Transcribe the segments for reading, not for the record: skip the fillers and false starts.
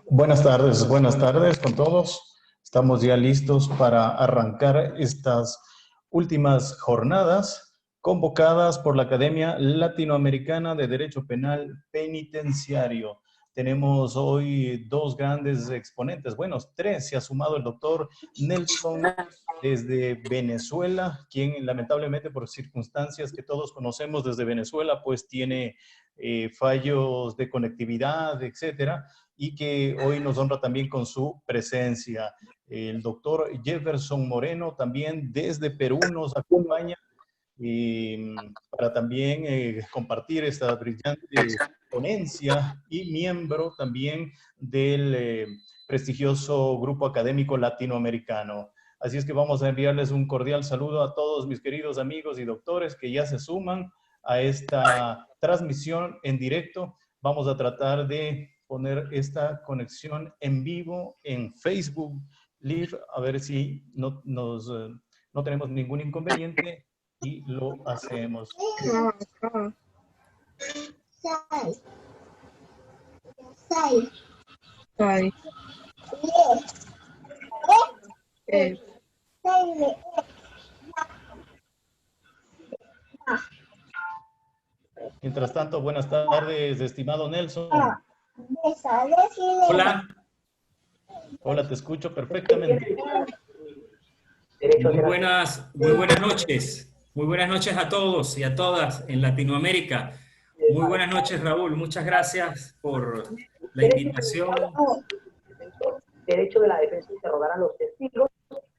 Buenas tardes con todos. Estamos ya listos para arrancar estas últimas jornadas convocadas por la Academia Latinoamericana de Derecho Penal Penitenciario. Tenemos hoy dos grandes exponentes, bueno, tres. Se ha sumado el doctor Nelson desde Venezuela, quien lamentablemente por circunstancias que todos conocemos desde Venezuela, pues tiene fallos de conectividad, etcétera, y que hoy nos honra también con su presencia. El doctor Jefferson Moreno también desde Perú nos acompaña para también compartir esta brillante ponencia y miembro también del prestigioso grupo académico latinoamericano. Así es que vamos a enviarles un cordial saludo a todos mis queridos amigos y doctores que ya se suman a esta transmisión en directo. Vamos a tratar de poner esta conexión en vivo en Facebook Live, a ver si no tenemos ningún inconveniente y lo hacemos. Mientras tanto, buenas tardes, estimado Nelson. Hola. Hola, te escucho perfectamente. Muy buenas noches. Muy buenas noches a todos y a todas en Latinoamérica. Muy buenas noches, Raúl. Muchas gracias por la invitación. Derecho de la defensa interrogar a los testigos.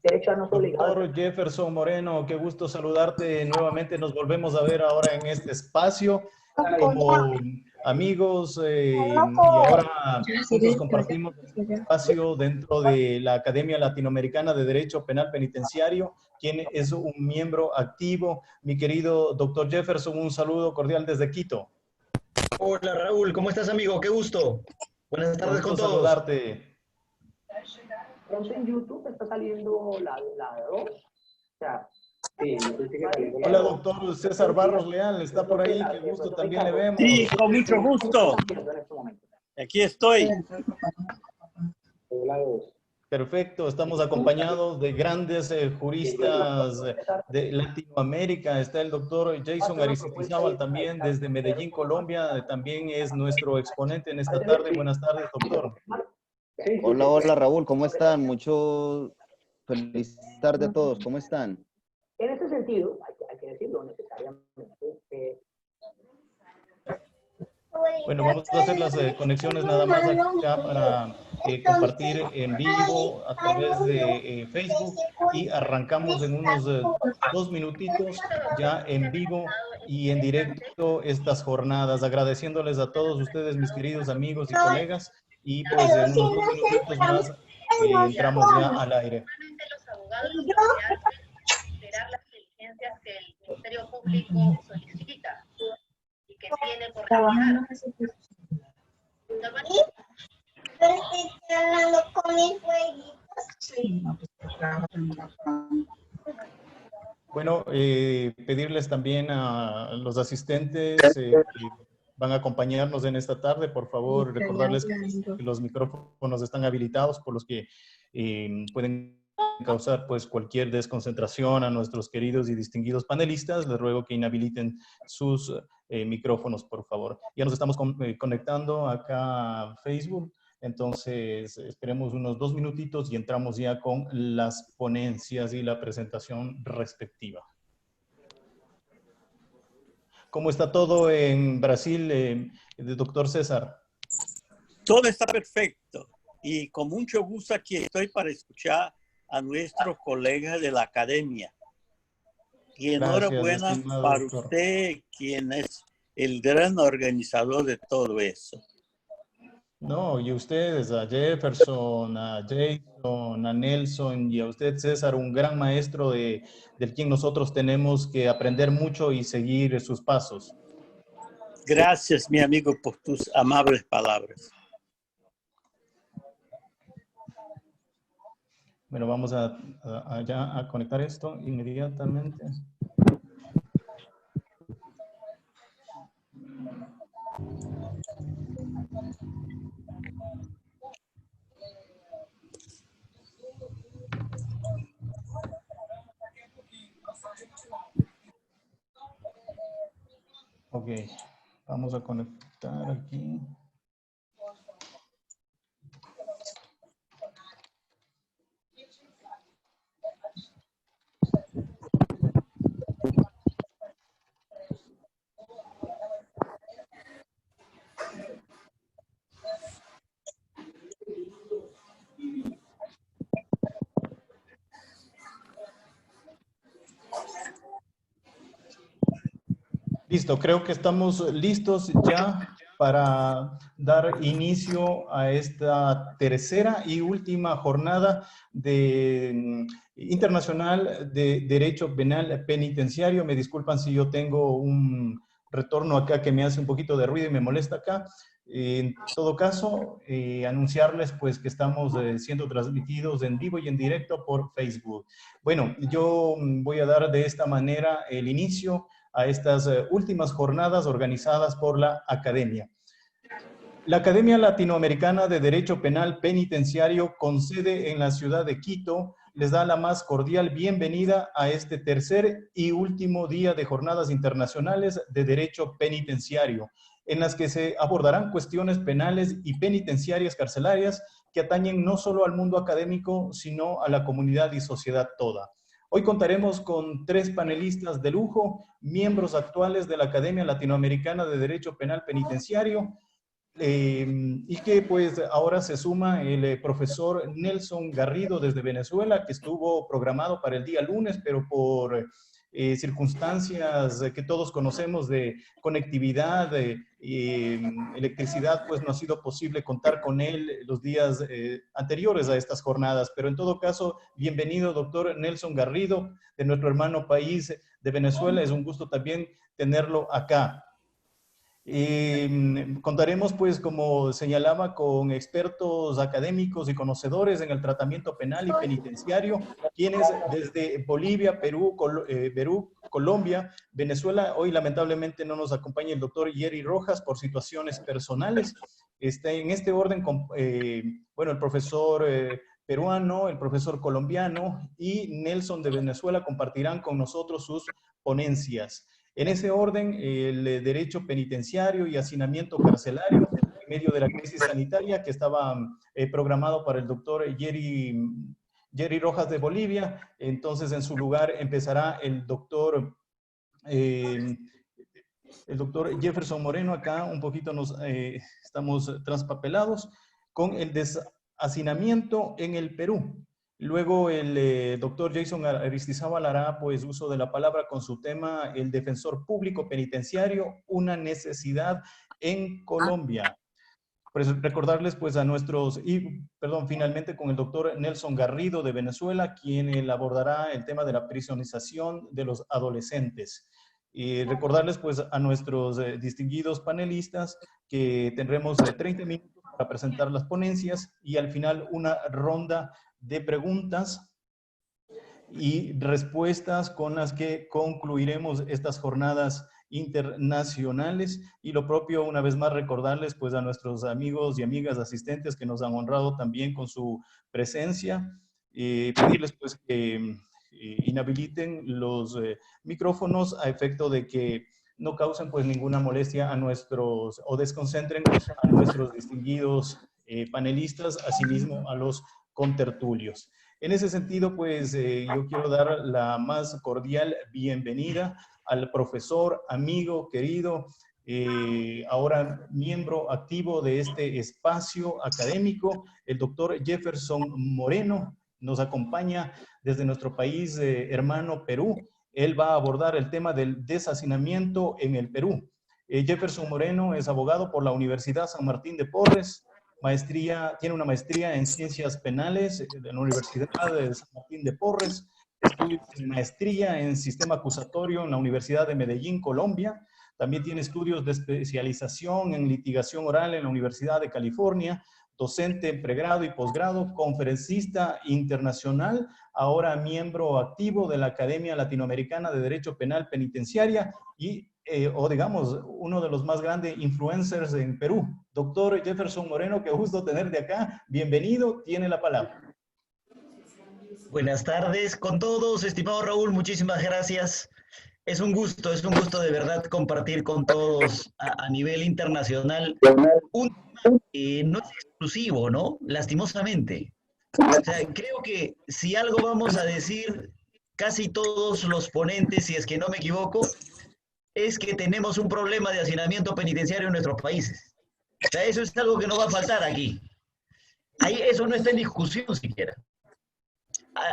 Derecho a no ser obligado. Doctor Jefferson Moreno, qué gusto saludarte nuevamente. Nos volvemos a ver ahora en este espacio como amigos y ahora juntos compartimos este espacio dentro de la Academia Latinoamericana de Derecho Penal Penitenciario, quien es un miembro activo. Mi querido doctor Jefferson, un saludo cordial desde Quito. Hola Raúl, ¿cómo estás, amigo? Qué gusto. Buenas tardes con todos. Saludarte. Pronto en YouTube está saliendo la 2. O sea, hola, doctor César Barros Leal, está por ahí, qué gusto, también le vemos. Sí, con mucho gusto. Aquí estoy. Perfecto, estamos acompañados de grandes juristas de Latinoamérica. Está el doctor Jason Aristizabal también desde Medellín, Colombia. También es nuestro exponente en esta tarde. Buenas tardes, doctor. Hola, hola Raúl, ¿cómo están? Mucho feliz tarde a todos, ¿cómo están? En ese sentido, hay que decirlo necesariamente. Bueno, vamos a hacer las conexiones nada más acá para compartir en vivo a través de Facebook y arrancamos en unos 2 minutitos ya en vivo y en directo estas jornadas, agradeciéndoles a todos ustedes, mis queridos amigos y colegas, y pues en unos 2 minutitos más entramos ya al aire. Los abogados pueden esperar las diligencias que el Ministerio Público solicita y que tiene por realizar. Bueno, pedirles también a los asistentes que van a acompañarnos en esta tarde, por favor, recordarles que los micrófonos están habilitados por los que pueden causar pues cualquier desconcentración a nuestros queridos y distinguidos panelistas. Les ruego que inhabiliten sus micrófonos, por favor. Ya nos estamos conectando acá a Facebook, entonces esperemos unos 2 minutitos y entramos ya con las ponencias y la presentación respectiva. ¿Cómo está todo en Brasil, doctor César? Todo está perfecto y con mucho gusto aquí estoy para escuchar a nuestros colegas de la academia. Y enhorabuena para usted, quien es el gran organizador de todo eso. No, y ustedes, a Jefferson, a Jason, a Nelson y a usted, César, un gran maestro del quien nosotros tenemos que aprender mucho y seguir sus pasos. Gracias, mi amigo, por tus amables palabras. Bueno, vamos ya a conectar esto inmediatamente. Ok, vamos a conectar aquí. Listo, creo que estamos listos ya para dar inicio a esta tercera y última jornada internacional de Derecho Penal Penitenciario. Me disculpan si yo tengo un retorno acá que me hace un poquito de ruido y me molesta acá. En todo caso, anunciarles pues que estamos siendo transmitidos en vivo y en directo por Facebook. Bueno, yo voy a dar de esta manera el inicio a estas últimas jornadas organizadas por la Academia. La Academia Latinoamericana de Derecho Penal Penitenciario, con sede en la ciudad de Quito, les da la más cordial bienvenida a este tercer y último día de jornadas internacionales de derecho penitenciario, en las que se abordarán cuestiones penales y penitenciarias carcelarias que atañen no solo al mundo académico, sino a la comunidad y sociedad toda. Hoy contaremos con 3 panelistas de lujo, miembros actuales de la Academia Latinoamericana de Derecho Penal Penitenciario, y que pues ahora se suma el profesor Nelson Garrido desde Venezuela, que estuvo programado para el día lunes, pero por circunstancias que todos conocemos de conectividad, electricidad, pues no ha sido posible contar con él los días anteriores a estas jornadas. Pero en todo caso, bienvenido, doctor Nelson Garrido, de nuestro hermano país de Venezuela. Es un gusto también tenerlo acá. Contaremos, pues, como señalaba, con expertos académicos y conocedores en el tratamiento penal y penitenciario, quienes desde Bolivia, Perú, Colombia, Venezuela, hoy lamentablemente no nos acompaña el doctor Jerry Rojas por situaciones personales. En este orden, bueno, el profesor peruano, el profesor colombiano y Nelson de Venezuela compartirán con nosotros sus ponencias. En ese orden, el derecho penitenciario y hacinamiento carcelario en medio de la crisis sanitaria que estaba programado para el doctor Jerry Rojas de Bolivia. Entonces, en su lugar empezará el doctor Jefferson Moreno. Acá un poquito estamos traspapelados con el deshacinamiento en el Perú. Luego el doctor Jason Aristizábal hará pues uso de la palabra con su tema el defensor público penitenciario, una necesidad en Colombia. Pues recordarles pues a finalmente con el doctor Nelson Garrido de Venezuela, quien abordará el tema de la prisionización de los adolescentes. Y recordarles pues a nuestros distinguidos panelistas que tendremos 30 minutos para presentar las ponencias y al final una ronda de preguntas y respuestas con las que concluiremos estas jornadas internacionales. Y lo propio, una vez más, recordarles pues a nuestros amigos y amigas asistentes que nos han honrado también con su presencia, pedirles pues que inhabiliten los micrófonos a efecto de que no causen pues ninguna molestia o desconcentren a nuestros distinguidos panelistas, asimismo a los contertulios. En ese sentido, pues yo quiero dar la más cordial bienvenida al profesor, amigo, querido, ahora miembro activo de este espacio académico, el doctor Jefferson Moreno. Nos acompaña desde nuestro país hermano Perú. Él va a abordar el tema del deshacinamiento en el Perú. Jefferson Moreno es abogado por la Universidad San Martín de Porres, tiene una maestría en Ciencias Penales en la Universidad de San Martín de Porres, estudios de maestría en Sistema Acusatorio en la Universidad de Medellín, Colombia. También tiene estudios de especialización en litigación oral en la Universidad de California, docente en pregrado y posgrado, conferencista internacional, ahora miembro activo de la Academia Latinoamericana de Derecho Penal Penitenciaria y, digamos, uno de los más grandes influencers en Perú. Doctor Jefferson Moreno, qué gusto tenerte acá. Bienvenido, tiene la palabra. Buenas tardes con todos, estimado Raúl, muchísimas gracias. Es un gusto de verdad compartir con todos a nivel internacional un tema que no es exclusivo, ¿no? Lastimosamente. O sea, creo que si algo vamos a decir casi todos los ponentes, si es que no me equivoco, es que tenemos un problema de hacinamiento penitenciario en nuestros países. O sea, eso es algo que no va a faltar aquí. Ahí eso no está en discusión siquiera.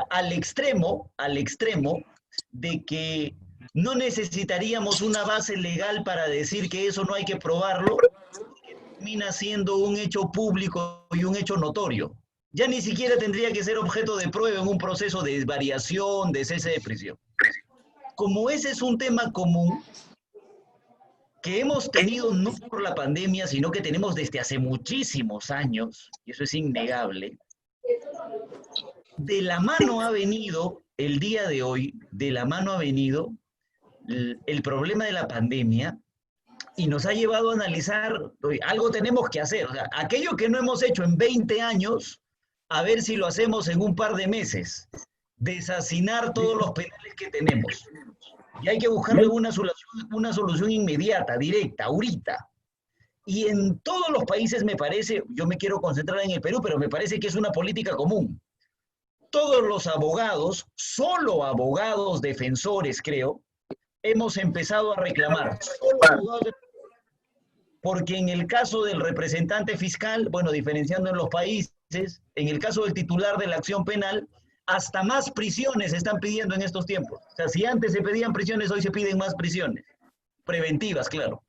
Al extremo de que no necesitaríamos una base legal para decir que eso no hay que probarlo, que termina siendo un hecho público y un hecho notorio. Ya ni siquiera tendría que ser objeto de prueba en un proceso de variación, de cese de prisión. Como ese es un tema común que hemos tenido no por la pandemia, sino que tenemos desde hace muchísimos años, y eso es innegable, de la mano ha venido, el día de hoy, de la mano ha venido el problema de la pandemia y nos ha llevado a analizar, algo tenemos que hacer, o sea, aquello que no hemos hecho en 20 años, a ver si lo hacemos en un par de meses, deshacinar todos los penales que tenemos. Y hay que buscarle una solución inmediata, directa, ahorita. Y en todos los países me parece, yo me quiero concentrar en el Perú, pero me parece que es una política común. Todos los abogados, solo abogados defensores, creo, hemos empezado a reclamar. Porque en el caso del representante fiscal, bueno, diferenciando en los países, en el caso del titular de la acción penal, hasta más prisiones se están pidiendo en estos tiempos. O sea, si antes se pedían prisiones, hoy se piden más prisiones. Preventivas, claro.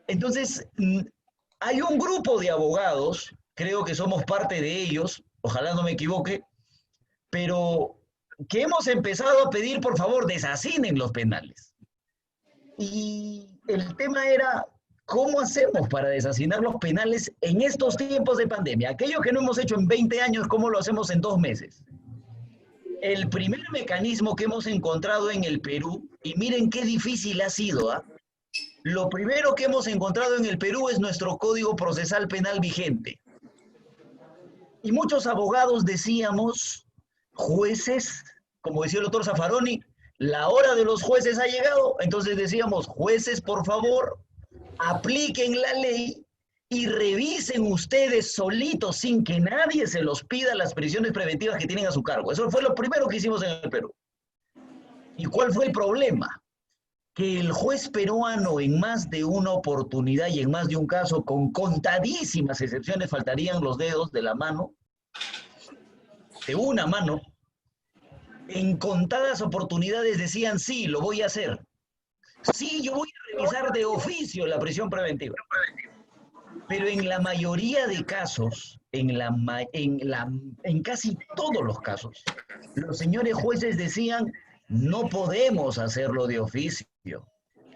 Entonces, hay un grupo de abogados, creo que somos parte de ellos, ojalá no me equivoque, pero que hemos empezado a pedir, por favor, deshacinen los penales. Y el tema era, ¿cómo hacemos para deshacinar los penales en estos tiempos de pandemia? Aquello que no hemos hecho en 20 años, ¿cómo lo hacemos en 2 meses? El primer mecanismo que hemos encontrado en el Perú, y miren qué difícil ha sido, ¿ah? Lo primero que hemos encontrado en el Perú es nuestro Código Procesal Penal vigente. Y muchos abogados decíamos, jueces, como decía el doctor Zaffaroni, la hora de los jueces ha llegado, entonces decíamos, jueces, por favor, apliquen la ley y revisen ustedes solitos, sin que nadie se los pida, las prisiones preventivas que tienen a su cargo. Eso fue lo primero que hicimos en el Perú. ¿Y cuál fue el problema? Que el juez peruano en más de una oportunidad y en más de un caso, con contadísimas excepciones, faltarían los dedos de la mano, de una mano, en contadas oportunidades decían, sí, lo voy a hacer. Sí, yo voy a revisar de oficio la prisión preventiva. Pero en la mayoría de casos, en casi todos los casos, los señores jueces decían, no podemos hacerlo de oficio.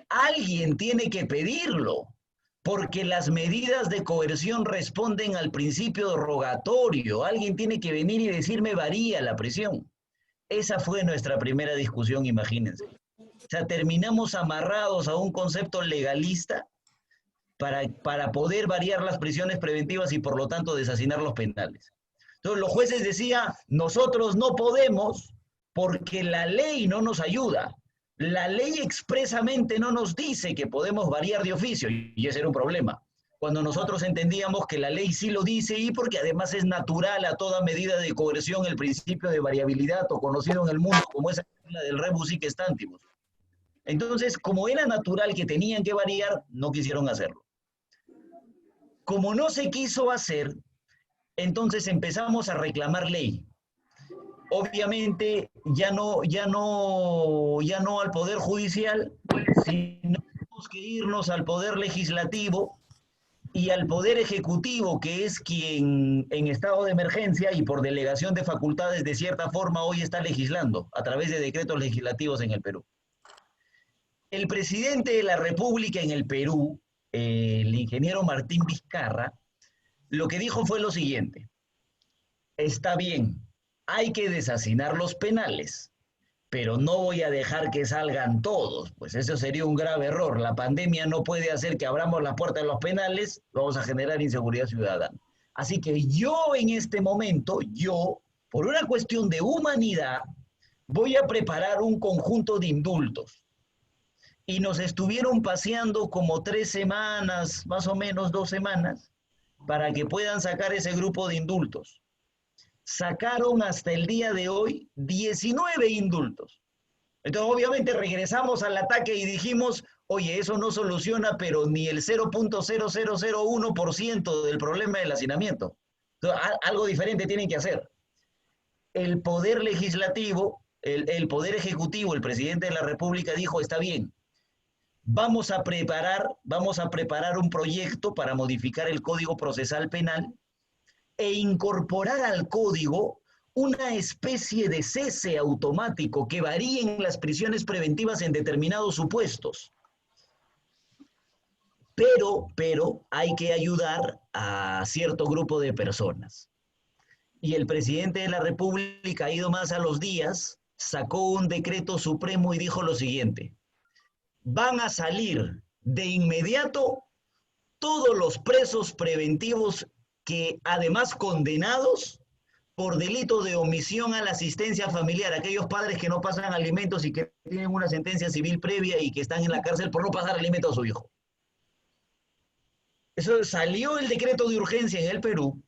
Alguien tiene que pedirlo, porque las medidas de coerción responden al principio rogatorio. Alguien tiene que venir y decirme varía la prisión. Esa fue nuestra primera discusión, imagínense. O sea, terminamos amarrados a un concepto legalista para poder variar las prisiones preventivas y por lo tanto deshacinar los penales. Entonces los jueces decían, nosotros no podemos porque la ley no nos ayuda. La ley expresamente no nos dice que podemos variar de oficio y ese era un problema. Cuando nosotros entendíamos que la ley sí lo dice y porque además es natural a toda medida de coerción el principio de variabilidad o conocido en el mundo como esa del rebus sic stantibus. Entonces, como era natural que tenían que variar, no quisieron hacerlo. Como no se quiso hacer, entonces empezamos a reclamar ley. Obviamente, ya no al Poder Judicial, sino tenemos que irnos al Poder Legislativo y al Poder Ejecutivo, que es quien en estado de emergencia y por delegación de facultades de cierta forma hoy está legislando a través de decretos legislativos en el Perú. El presidente de la República en el Perú, el ingeniero Martín Vizcarra, lo que dijo fue lo siguiente: está bien, hay que deshacinar los penales, pero no voy a dejar que salgan todos, pues eso sería un grave error. La pandemia no puede hacer que abramos la puerta de los penales, vamos a generar inseguridad ciudadana. Así que yo en este momento, por una cuestión de humanidad, voy a preparar un conjunto de indultos. Y nos estuvieron paseando como 3 semanas, más o menos 2 semanas, para que puedan sacar ese grupo de indultos. Sacaron hasta el día de hoy 19 indultos. Entonces, obviamente, regresamos al ataque y dijimos, oye, eso no soluciona, pero ni el 0.0001% del problema del hacinamiento. Entonces, algo diferente tienen que hacer. El Poder Legislativo, el Poder Ejecutivo, el Presidente de la República dijo, está bien, vamos a preparar un proyecto para modificar el Código Procesal Penal e incorporar al código una especie de cese automático que varíe en las prisiones preventivas en determinados supuestos. Pero hay que ayudar a cierto grupo de personas. Y el presidente de la República ha ido más a los días, sacó un decreto supremo y dijo lo siguiente: van a salir de inmediato todos los presos preventivos que además condenados por delito de omisión a la asistencia familiar, aquellos padres que no pasan alimentos y que tienen una sentencia civil previa y que están en la cárcel por no pasar alimentos a su hijo. Eso salió el decreto de urgencia en el Perú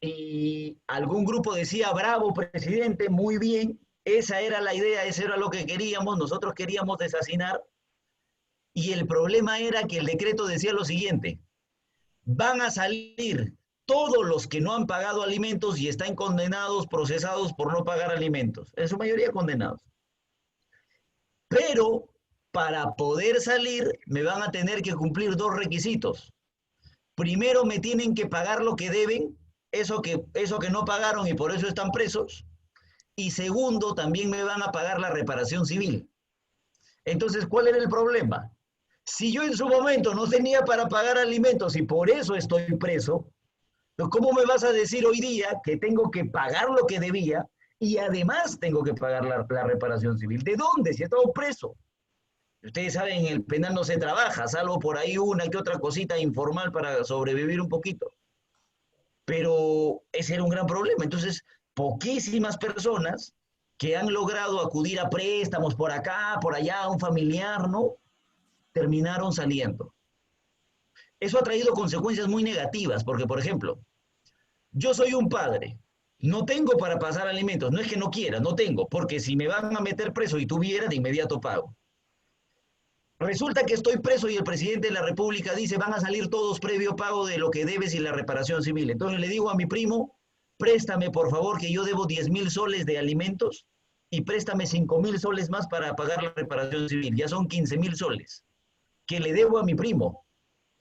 y algún grupo decía, bravo presidente, muy bien, esa era la idea, eso era lo que queríamos, nosotros queríamos deshacinar. Y el problema era que el decreto decía lo siguiente: van a salir todos los que no han pagado alimentos y están condenados, procesados por no pagar alimentos, en su mayoría condenados. Pero para poder salir me van a tener que cumplir 2 requisitos. Primero me tienen que pagar lo que deben, eso que no pagaron y por eso están presos. Y segundo, también me van a pagar la reparación civil. Entonces, ¿cuál era el problema? Si yo en su momento no tenía para pagar alimentos y por eso estoy preso, ¿cómo me vas a decir hoy día que tengo que pagar lo que debía y además tengo que pagar la reparación civil? ¿De dónde? Si he estado preso. Ustedes saben, en el penal no se trabaja, salvo por ahí una que otra cosita informal para sobrevivir un poquito. Pero ese era un gran problema. Entonces, poquísimas personas que han logrado acudir a préstamos por acá, por allá, a un familiar, ¿no?, terminaron saliendo. Eso ha traído consecuencias muy negativas, porque, por ejemplo, yo soy un padre, no tengo para pasar alimentos, no es que no quiera, no tengo, porque si me van a meter preso y tuviera, de inmediato pago. Resulta que estoy preso y el presidente de la República dice, van a salir todos previo pago de lo que debes y la reparación civil. Entonces le digo a mi primo, préstame por favor, que yo debo 10,000 soles de alimentos y préstame 5,000 soles más para pagar la reparación civil. Ya son 15,000 soles que le debo a mi primo.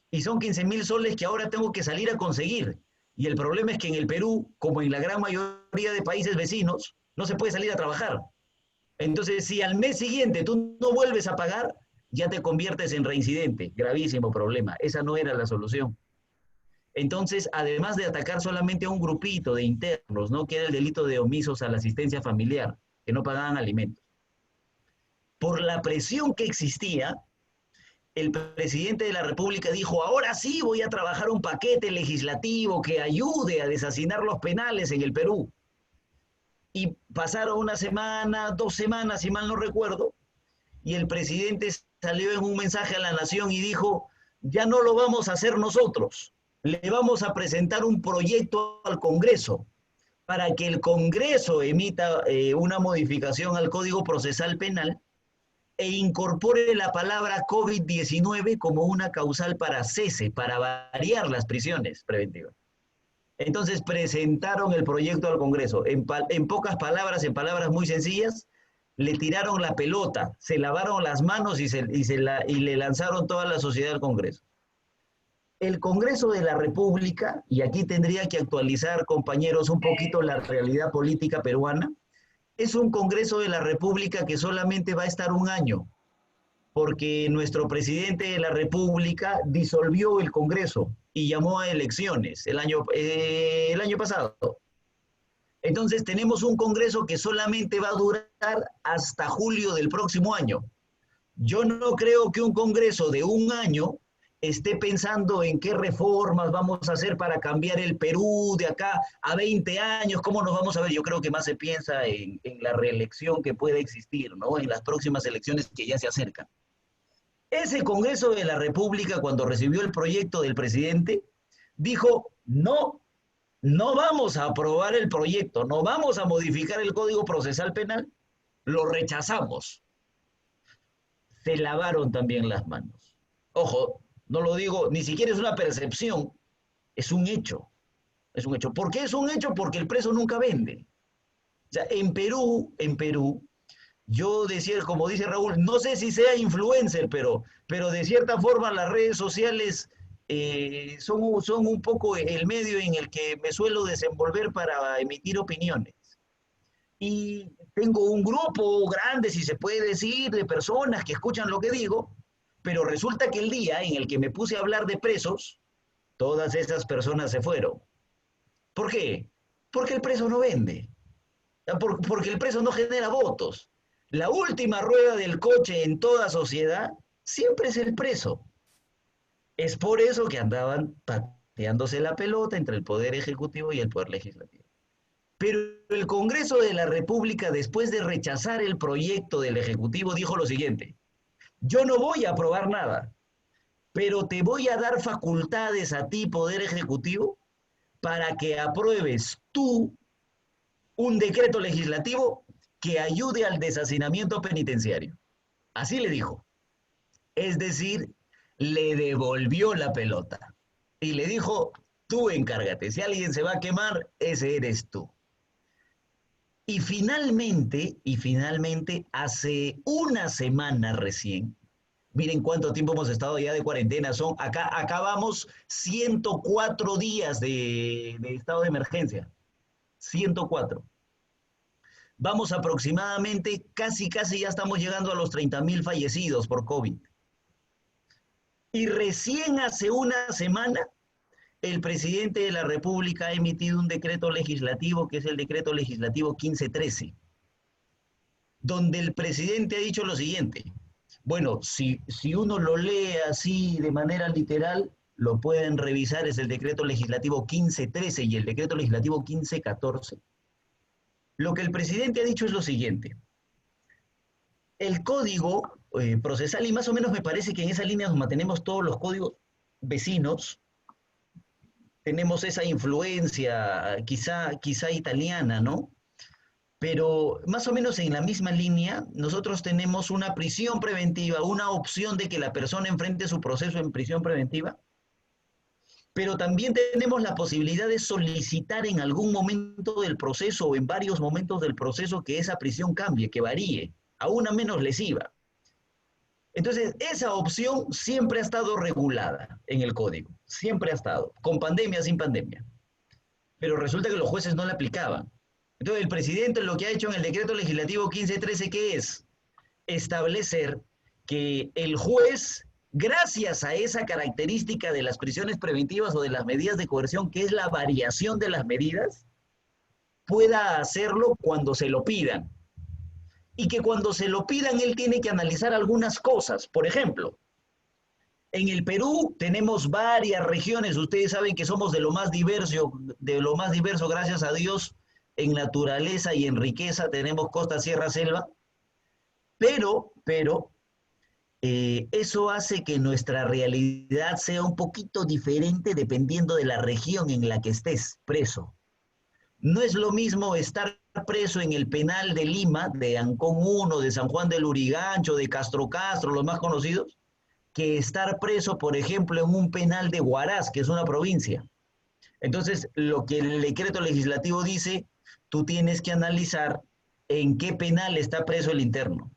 Y son 15,000 soles que ahora tengo que salir a conseguir. Y el problema es que en el Perú, como en la gran mayoría de países vecinos, no se puede salir a trabajar. Entonces, si al mes siguiente tú no vuelves a pagar, ya te conviertes en reincidente. Gravísimo problema. Esa no era la solución. Entonces, además de atacar solamente a un grupito de internos, ¿no?, que era el delito de omisos a la asistencia familiar, que no pagaban alimentos, por la presión que existía, el presidente de la República dijo, ahora sí voy a trabajar un paquete legislativo que ayude a deshacinar los penales en el Perú. Y pasaron 1 semana, 2 semanas, si mal no recuerdo, y el presidente salió en un mensaje a la nación y dijo, ya no lo vamos a hacer nosotros, le vamos a presentar un proyecto al Congreso para que el Congreso emita una modificación al Código Procesal Penal e incorpore la palabra COVID-19 como una causal para cese, para variar las prisiones preventivas. Entonces presentaron el proyecto al Congreso. En pocas palabras, en palabras muy sencillas, le tiraron la pelota, se lavaron las manos y le lanzaron toda la sociedad al Congreso. El Congreso de la República, y aquí tendría que actualizar, compañeros, un poquito la realidad política peruana, es un Congreso de la República que solamente va a estar un año, porque nuestro presidente de la República disolvió el Congreso y llamó a elecciones el año pasado. Entonces tenemos un Congreso que solamente va a durar hasta julio del próximo año. Yo no creo que un Congreso de un año esté pensando en qué reformas vamos a hacer para cambiar el Perú de acá a 20 años, cómo nos vamos a ver. Yo creo que más se piensa en la reelección que puede existir, ¿no? En las próximas elecciones que ya se acercan. Ese Congreso de la República, cuando recibió el proyecto del presidente, dijo, no vamos a aprobar el proyecto, no vamos a modificar el Código Procesal Penal, lo rechazamos. Se lavaron también las manos. Ojo, no lo digo, ni siquiera es una percepción, es un hecho. Es un hecho. ¿Por qué es un hecho? Porque el preso nunca vende. O sea, en Perú, yo decía, como dice Raúl, no sé si sea influencer, pero de cierta forma las redes sociales son un poco el medio en el que me suelo desenvolver para emitir opiniones. Y tengo un grupo grande, si se puede decir, de personas que escuchan lo que digo, pero resulta que el día en el que me puse a hablar de presos, todas esas personas se fueron. ¿Por qué? Porque el preso no vende. Porque el preso no genera votos. La última rueda del coche en toda sociedad siempre es el preso. Es por eso que andaban pateándose la pelota entre el Poder Ejecutivo y el Poder Legislativo. Pero el Congreso de la República, después de rechazar el proyecto del Ejecutivo, dijo lo siguiente: yo no voy a aprobar nada, pero te voy a dar facultades a ti, Poder Ejecutivo, para que apruebes tú un decreto legislativo que ayude al deshacinamiento penitenciario. Así le dijo. Es decir, le devolvió la pelota y le dijo, tú encárgate, si alguien se va a quemar, ese eres tú. Y finalmente, hace una semana recién, miren cuánto tiempo hemos estado ya de cuarentena, acabamos 104 días de estado de emergencia, 104. Vamos aproximadamente, casi ya estamos llegando a los 30.000 fallecidos por COVID. Y recién hace una semana, el presidente de la República ha emitido un decreto legislativo, que es el decreto legislativo 1513, donde el presidente ha dicho lo siguiente. Bueno, si uno lo lee así de manera literal, lo pueden revisar, es el decreto legislativo 1513 y el decreto legislativo 1514. Lo que el presidente ha dicho es lo siguiente. El código procesal, y más o menos me parece que en esa línea nos mantenemos todos los códigos vecinos, tenemos esa influencia quizá italiana, ¿no? Pero más o menos en la misma línea, nosotros tenemos una prisión preventiva, una opción de que la persona enfrente su proceso en prisión preventiva, pero también tenemos la posibilidad de solicitar en algún momento del proceso o en varios momentos del proceso que esa prisión cambie, que varíe, a una menos lesiva. Entonces, esa opción siempre ha estado regulada en el código, siempre ha estado, con pandemia, sin pandemia. Pero resulta que los jueces no la aplicaban. Entonces, el presidente lo que ha hecho en el decreto legislativo 1513, ¿qué es? Establecer que el juez, gracias a esa característica de las prisiones preventivas o de las medidas de coerción, que es la variación de las medidas, pueda hacerlo cuando se lo pidan. Y que cuando se lo pidan, él tiene que analizar algunas cosas. Por ejemplo, en el Perú tenemos varias regiones, ustedes saben que somos de lo más diverso, gracias a Dios, en naturaleza y en riqueza, tenemos costa, sierra, selva, pero eso hace que nuestra realidad sea un poquito diferente dependiendo de la región en la que estés preso. No es lo mismo estar preso en el penal de Lima, de Ancón 1, de San Juan del Lurigancho, de Castro, los más conocidos, que estar preso, por ejemplo, en un penal de Huaraz, que es una provincia. Entonces, lo que el decreto legislativo dice, tú tienes que analizar en qué penal está preso el interno.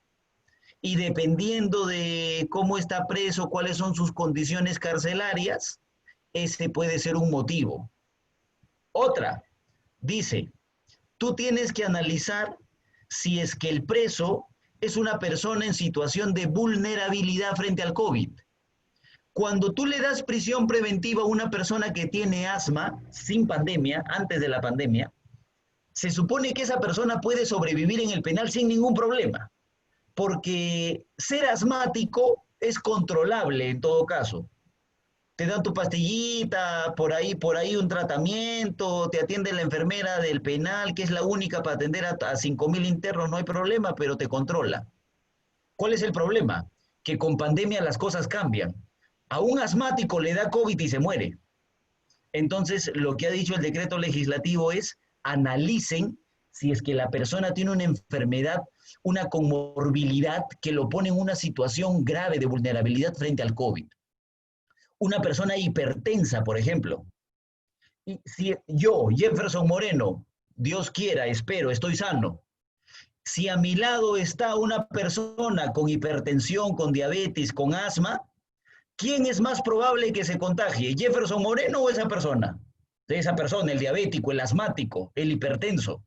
Y dependiendo de cómo está preso, cuáles son sus condiciones carcelarias, ese puede ser un motivo. Otra, dice, tú tienes que analizar si es que el preso es una persona en situación de vulnerabilidad frente al COVID. Cuando tú le das prisión preventiva a una persona que tiene asma sin pandemia, antes de la pandemia, se supone que esa persona puede sobrevivir en el penal sin ningún problema, porque ser asmático es controlable en todo caso. Te dan tu pastillita, por ahí un tratamiento, te atiende la enfermera del penal, que es la única para atender a 5.000 internos, no hay problema, pero te controla. ¿Cuál es el problema? Que con pandemia las cosas cambian. A un asmático le da COVID y se muere. Entonces, lo que ha dicho el decreto legislativo es, analicen si es que la persona tiene una enfermedad, una comorbilidad que lo pone en una situación grave de vulnerabilidad frente al COVID. Una persona hipertensa, por ejemplo. Y si yo, Jefferson Moreno, Dios quiera, espero, estoy sano. Si a mi lado está una persona con hipertensión, con diabetes, con asma, ¿quién es más probable que se contagie? ¿Jefferson Moreno o esa persona? Esa persona, el diabético, el asmático, el hipertenso.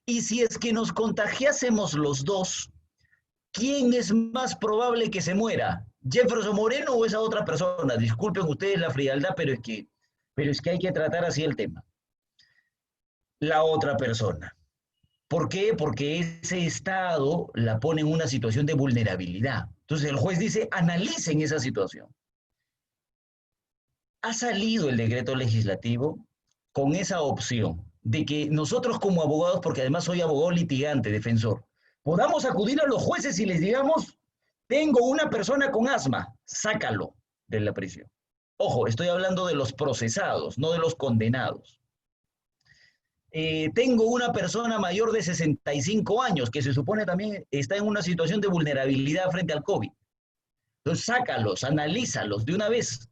Y si es que nos contagiásemos los dos, ¿quién es más probable que se muera? ¿Jefferson Moreno o esa otra persona? Disculpen ustedes la frialdad, pero es que hay que tratar así el tema. La otra persona. ¿Por qué? Porque ese estado la pone en una situación de vulnerabilidad. Entonces el juez dice, analicen esa situación. Ha salido el decreto legislativo con esa opción de que nosotros como abogados, porque además soy abogado litigante, defensor, podamos acudir a los jueces y les digamos, tengo una persona con asma, sácalo de la prisión. Ojo, estoy hablando de los procesados, no de los condenados. Tengo una persona mayor de 65 años que se supone también está en una situación de vulnerabilidad frente al COVID. Entonces, sácalos, analízalos de una vez.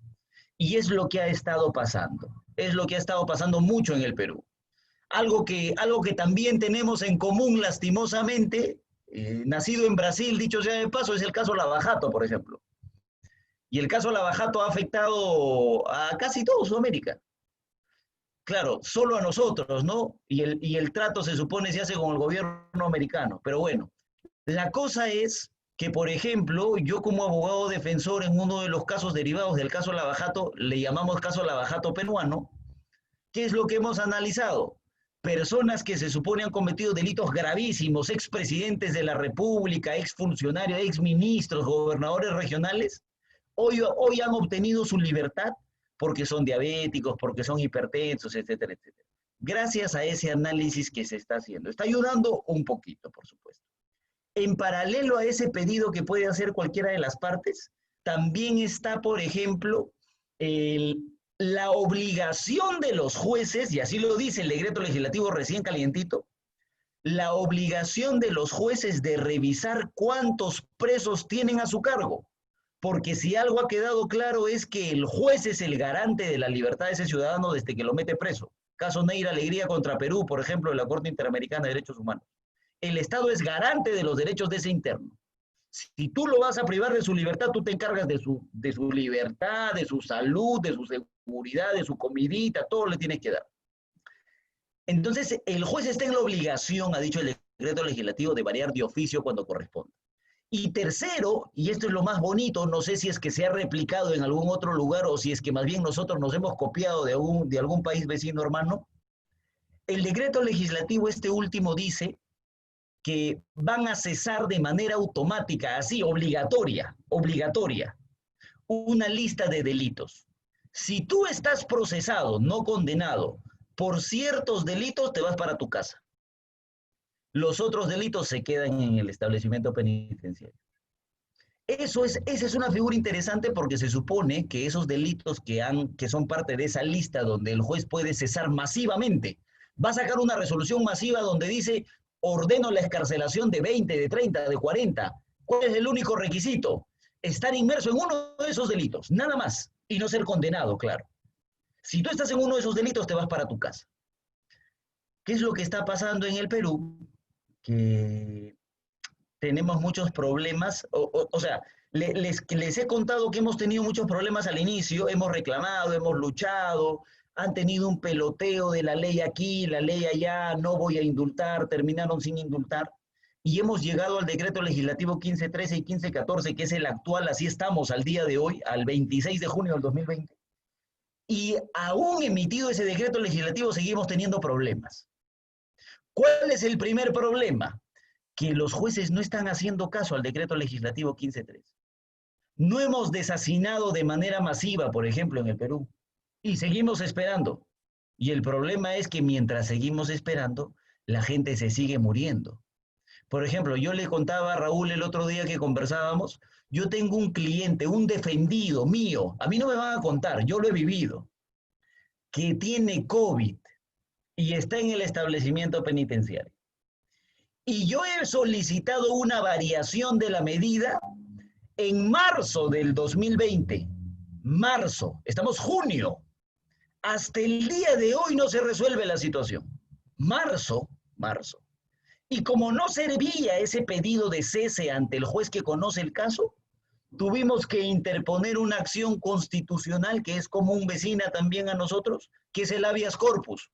Y es lo que ha estado pasando. Es lo que ha estado pasando mucho en el Perú. Algo que también tenemos en común, lastimosamente, nacido en Brasil, dicho sea de paso, es el caso Lava Jato, por ejemplo. Y el caso Lava Jato ha afectado a casi toda Sudamérica. Claro, solo a nosotros, ¿no? Y el trato se supone se hace con el gobierno americano. Pero bueno, la cosa es que, por ejemplo, yo como abogado defensor en uno de los casos derivados del caso Lava Jato, le llamamos caso Lava Jato peruano, ¿qué es lo que hemos analizado? Personas que se supone han cometido delitos gravísimos, expresidentes de la República, exfuncionarios, exministros, gobernadores regionales, hoy han obtenido su libertad porque son diabéticos, porque son hipertensos, etcétera, etcétera. Gracias a ese análisis que se está haciendo. Está ayudando un poquito, por supuesto. En paralelo a ese pedido que puede hacer cualquiera de las partes, también está, por ejemplo, la obligación de los jueces, y así lo dice el decreto legislativo recién calientito, la obligación de los jueces de revisar cuántos presos tienen a su cargo. Porque si algo ha quedado claro es que el juez es el garante de la libertad de ese ciudadano desde que lo mete preso. Caso Neira Alegría contra Perú, por ejemplo, de la Corte Interamericana de Derechos Humanos. El Estado es garante de los derechos de ese interno. Si tú lo vas a privar de su libertad, tú te encargas de su libertad, de su salud, de su seguridad, de su comidita, todo le tienes que dar. Entonces, el juez está en la obligación, ha dicho el decreto legislativo, de variar de oficio cuando corresponda. Y tercero, y esto es lo más bonito, no sé si es que se ha replicado en algún otro lugar o si es que más bien nosotros nos hemos copiado de algún país vecino hermano, el decreto legislativo este último dice que van a cesar de manera automática, así, obligatoria, una lista de delitos. Si tú estás procesado, no condenado, por ciertos delitos, te vas para tu casa. Los otros delitos se quedan en el establecimiento penitenciario. Esa es una figura interesante porque se supone que esos delitos que son parte de esa lista donde el juez puede cesar masivamente, va a sacar una resolución masiva donde dice, ordeno la excarcelación de 20, de 30, de 40. ¿Cuál es el único requisito? Estar inmerso en uno de esos delitos, nada más, y no ser condenado, claro. Si tú estás en uno de esos delitos, te vas para tu casa. ¿Qué es lo que está pasando en el Perú? Que tenemos muchos problemas, o sea, Les he contado que hemos tenido muchos problemas al inicio, hemos reclamado, hemos luchado, han tenido un peloteo de la ley aquí, la ley allá, no voy a indultar, terminaron sin indultar, y hemos llegado al decreto legislativo 1513 y 1514, que es el actual, así estamos al día de hoy, al 26 de junio del 2020, y aún emitido ese decreto legislativo seguimos teniendo problemas. ¿Cuál es el primer problema? Que los jueces no están haciendo caso al decreto legislativo 1513. No hemos desasinado de manera masiva, por ejemplo, en el Perú, y seguimos esperando. Y el problema es que mientras seguimos esperando, la gente se sigue muriendo. Por ejemplo, yo le contaba a Raúl el otro día que conversábamos, yo tengo un cliente, un defendido mío, a mí no me van a contar, yo lo he vivido, que tiene COVID y está en el establecimiento penitenciario. Y yo he solicitado una variación de la medida en marzo del 2020. Marzo, estamos junio. Hasta el día de hoy no se resuelve la situación. Marzo. Y como no servía ese pedido de cese ante el juez que conoce el caso, tuvimos que interponer una acción constitucional que es común vecina también a nosotros, que es el habeas corpus.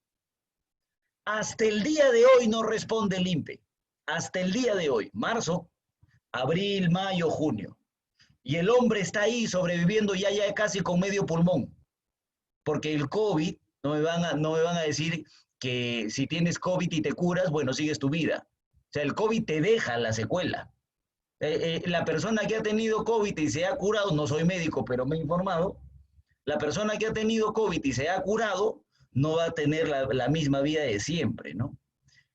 Hasta el día de hoy no responde el INPE. Hasta el día de hoy, marzo, abril, mayo, junio. Y el hombre está ahí sobreviviendo ya casi con medio pulmón. Porque el COVID, no me van a decir que si tienes COVID y te curas, bueno, sigues tu vida. O sea, el COVID te deja la secuela. La persona que ha tenido COVID y se ha curado, no soy médico, pero me he informado, la persona que ha tenido COVID y se ha curado, no va a tener la misma vida de siempre, ¿no?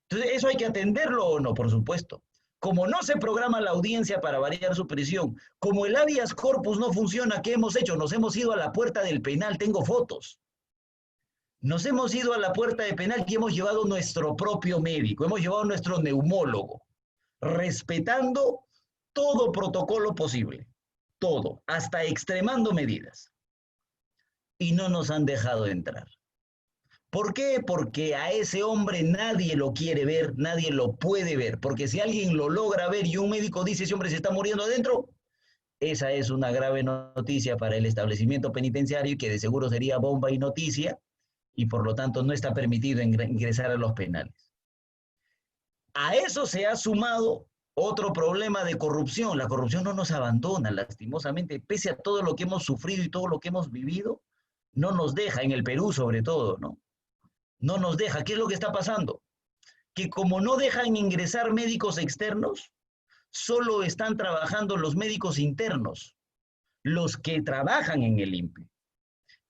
Entonces, ¿eso hay que atenderlo o no? Por supuesto. Como no se programa la audiencia para variar su prisión, como el habeas corpus no funciona, ¿qué hemos hecho? Nos hemos ido a la puerta del penal, tengo fotos. Nos hemos ido a la puerta del penal y hemos llevado nuestro propio médico, hemos llevado nuestro neumólogo, respetando todo protocolo posible, todo, hasta extremando medidas. Y no nos han dejado entrar. ¿Por qué? Porque a ese hombre nadie lo quiere ver, nadie lo puede ver, porque si alguien lo logra ver y un médico dice ese hombre se está muriendo adentro, esa es una grave noticia para el establecimiento penitenciario y que de seguro sería bomba y noticia y por lo tanto no está permitido ingresar a los penales. A eso se ha sumado otro problema de corrupción. La corrupción no nos abandona, lastimosamente, pese a todo lo que hemos sufrido y todo lo que hemos vivido, no nos deja, en el Perú sobre todo, ¿no? No nos deja. ¿Qué es lo que está pasando? Que como no dejan ingresar médicos externos, solo están trabajando los médicos internos, los que trabajan en el INPE.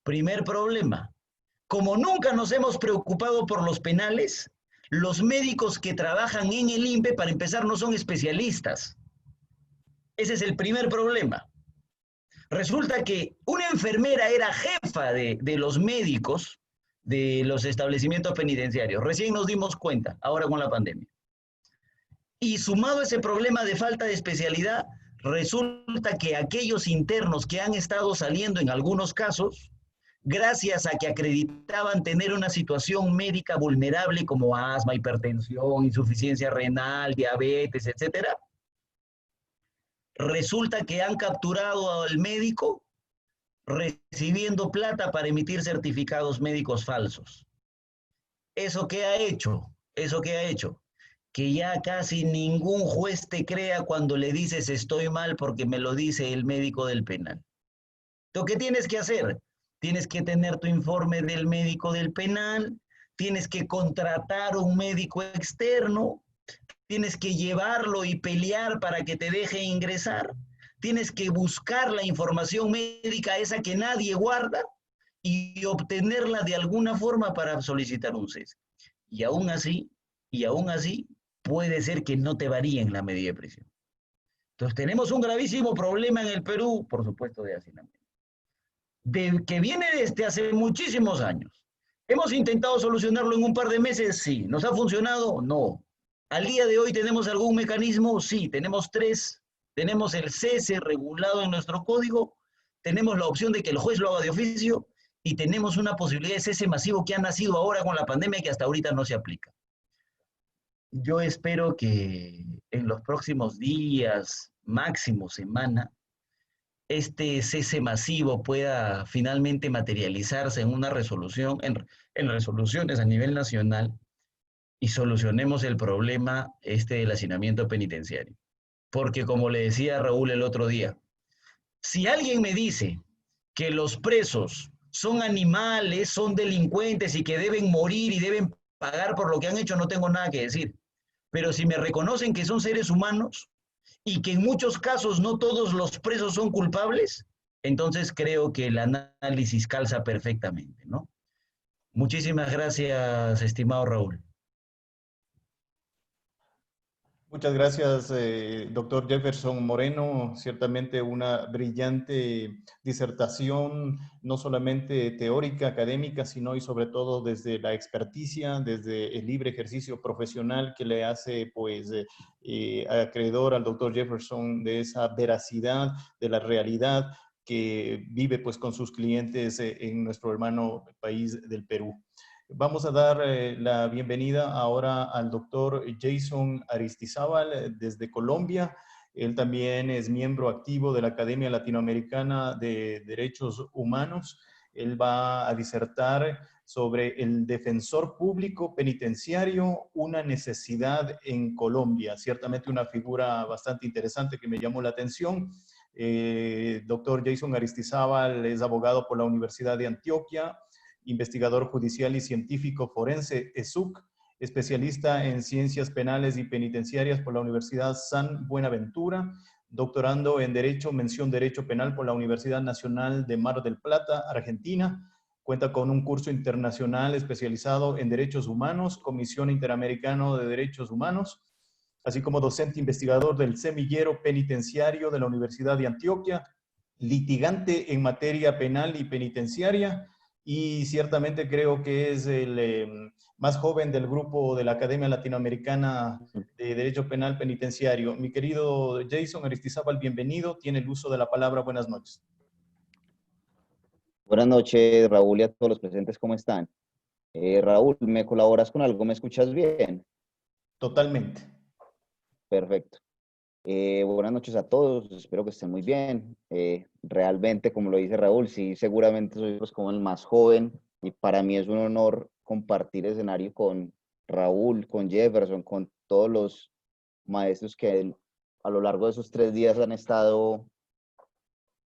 Primer problema. Como nunca nos hemos preocupado por los penales, los médicos que trabajan en el INPE, para empezar, no son especialistas. Ese es el primer problema. Resulta que una enfermera era jefa de los médicos de los establecimientos penitenciarios. Recién nos dimos cuenta, ahora con la pandemia. Y sumado a ese problema de falta de especialidad, resulta que aquellos internos que han estado saliendo en algunos casos, gracias a que acreditaban tener una situación médica vulnerable como asma, hipertensión, insuficiencia renal, diabetes, etcétera, resulta que han capturado al médico recibiendo plata para emitir certificados médicos falsos. ¿Eso qué ha hecho? Que ya casi ningún juez te crea cuando le dices estoy mal porque me lo dice el médico del penal. Entonces, ¿qué tienes que hacer? Tienes que tener tu informe del médico del penal, tienes que contratar un médico externo, tienes que llevarlo y pelear para que te deje ingresar, tienes que buscar la información médica esa que nadie guarda y obtenerla de alguna forma para solicitar un cese. Y aún así, puede ser que no te varíen la medida de prisión. Entonces tenemos un gravísimo problema en el Perú, por supuesto, de hacinamiento, que viene desde hace muchísimos años. ¿Hemos intentado solucionarlo en un par de meses? Sí. ¿Nos ha funcionado? No. ¿Al día de hoy tenemos algún mecanismo? Sí, tenemos 3. Tenemos el cese regulado en nuestro código, tenemos la opción de que el juez lo haga de oficio y tenemos una posibilidad de cese masivo que ha nacido ahora con la pandemia que hasta ahorita no se aplica. Yo espero que en los próximos días, máximo semana, este cese masivo pueda finalmente materializarse en una resolución, en resoluciones a nivel nacional y solucionemos el problema del hacinamiento penitenciario. Porque como le decía Raúl el otro día, si alguien me dice que los presos son animales, son delincuentes y que deben morir y deben pagar por lo que han hecho, no tengo nada que decir. Pero si me reconocen que son seres humanos y que en muchos casos no todos los presos son culpables, entonces creo que el análisis calza perfectamente, ¿no? Muchísimas gracias, estimado Raúl. Muchas gracias, doctor Jefferson Moreno. Ciertamente una brillante disertación, no solamente teórica, académica, sino y sobre todo desde la experticia, desde el libre ejercicio profesional que le hace, pues, acreedor al doctor Jefferson de esa veracidad, de la realidad que vive, pues, con sus clientes en nuestro hermano país del Perú. Vamos a dar la bienvenida ahora al doctor Jason Aristizábal desde Colombia. Él también es miembro activo de la Academia Latinoamericana de Derechos Humanos. Él va a disertar sobre el defensor público penitenciario, una necesidad en Colombia. Ciertamente una figura bastante interesante que me llamó la atención. Doctor Jason Aristizábal es abogado por la Universidad de Antioquia, investigador judicial y científico forense ESUC, especialista en ciencias penales y penitenciarias por la Universidad San Buenaventura, doctorando en Derecho, mención Derecho Penal por la Universidad Nacional de Mar del Plata, Argentina. Cuenta con un curso internacional especializado en Derechos Humanos, Comisión Interamericana de Derechos Humanos, así como docente investigador del Semillero Penitenciario de la Universidad de Antioquia, litigante en materia penal y penitenciaria, y ciertamente creo que es el más joven del grupo de la Academia Latinoamericana de Derecho Penal Penitenciario. Mi querido Jason Aristizábal, bienvenido. Tiene el uso de la palabra. Buenas noches. Buenas noches, Raúl, y a todos los presentes, ¿cómo están? Raúl, ¿me colaboras con algo? ¿Me escuchas bien? Totalmente. Perfecto. Buenas noches a todos, espero que estén muy bien. Realmente, como lo dice Raúl, sí, seguramente soy pues como el más joven y para mí es un honor compartir escenario con Raúl, con Jefferson, con todos los maestros que a lo largo de esos 3 días han estado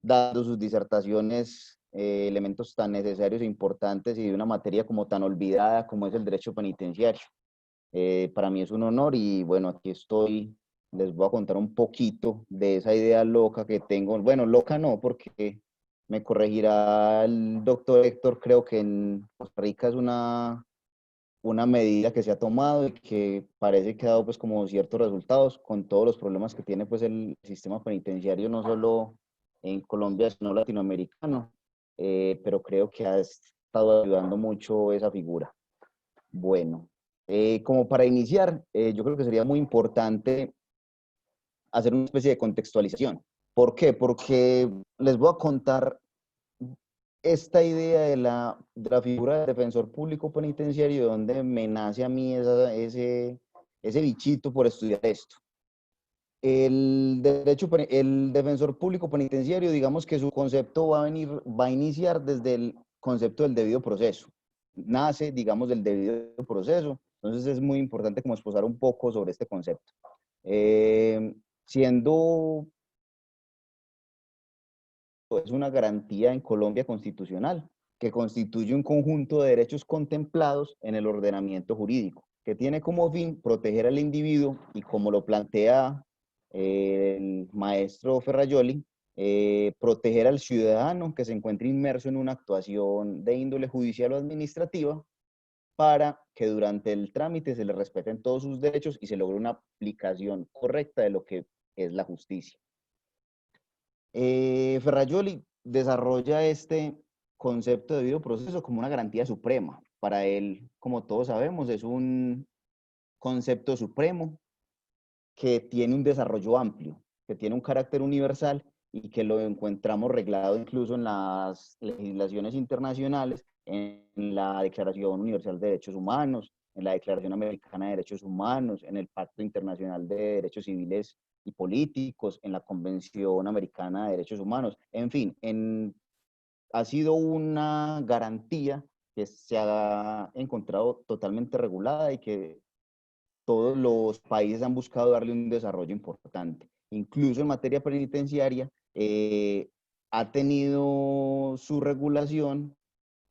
dando sus disertaciones, elementos tan necesarios e importantes y de una materia como tan olvidada como es el derecho penitenciario. Para mí es un honor y bueno, aquí estoy. Les voy a contar un poquito de esa idea loca que tengo. Bueno, loca no, porque me corregirá el doctor Héctor. Creo que en Costa Rica es una medida que se ha tomado y que parece que ha dado pues como ciertos resultados con todos los problemas que tiene pues el sistema penitenciario, no solo en Colombia, sino latinoamericano. Pero creo que ha estado ayudando mucho esa figura. Bueno, como para iniciar, yo creo que sería muy importante hacer una especie de contextualización. ¿Por qué? Porque les voy a contar esta idea de la figura del defensor público penitenciario, de donde me nace a mí ese bichito por estudiar esto. El defensor público penitenciario, digamos que su concepto va a iniciar desde el concepto del debido proceso. Nace, digamos, del debido proceso. Entonces es muy importante como exposar un poco sobre este concepto. Siendo es una garantía en Colombia constitucional, que constituye un conjunto de derechos contemplados en el ordenamiento jurídico, que tiene como fin proteger al individuo y, como lo plantea el maestro Ferrajoli, proteger al ciudadano que se encuentre inmerso en una actuación de índole judicial o administrativa, para que durante el trámite se le respeten todos sus derechos y se logre una aplicación correcta de lo que es la justicia. Ferrajoli desarrolla este concepto de debido proceso como una garantía suprema. Para él, como todos sabemos, es un concepto supremo que tiene un desarrollo amplio, que tiene un carácter universal y que lo encontramos reglado incluso en las legislaciones internacionales, en la Declaración Universal de Derechos Humanos, en la Declaración Americana de Derechos Humanos, en el Pacto Internacional de Derechos Civiles y políticos, en la Convención Americana de Derechos Humanos, en fin, ha sido una garantía que se ha encontrado totalmente regulada y que todos los países han buscado darle un desarrollo importante. Incluso en materia penitenciaria, ha tenido su regulación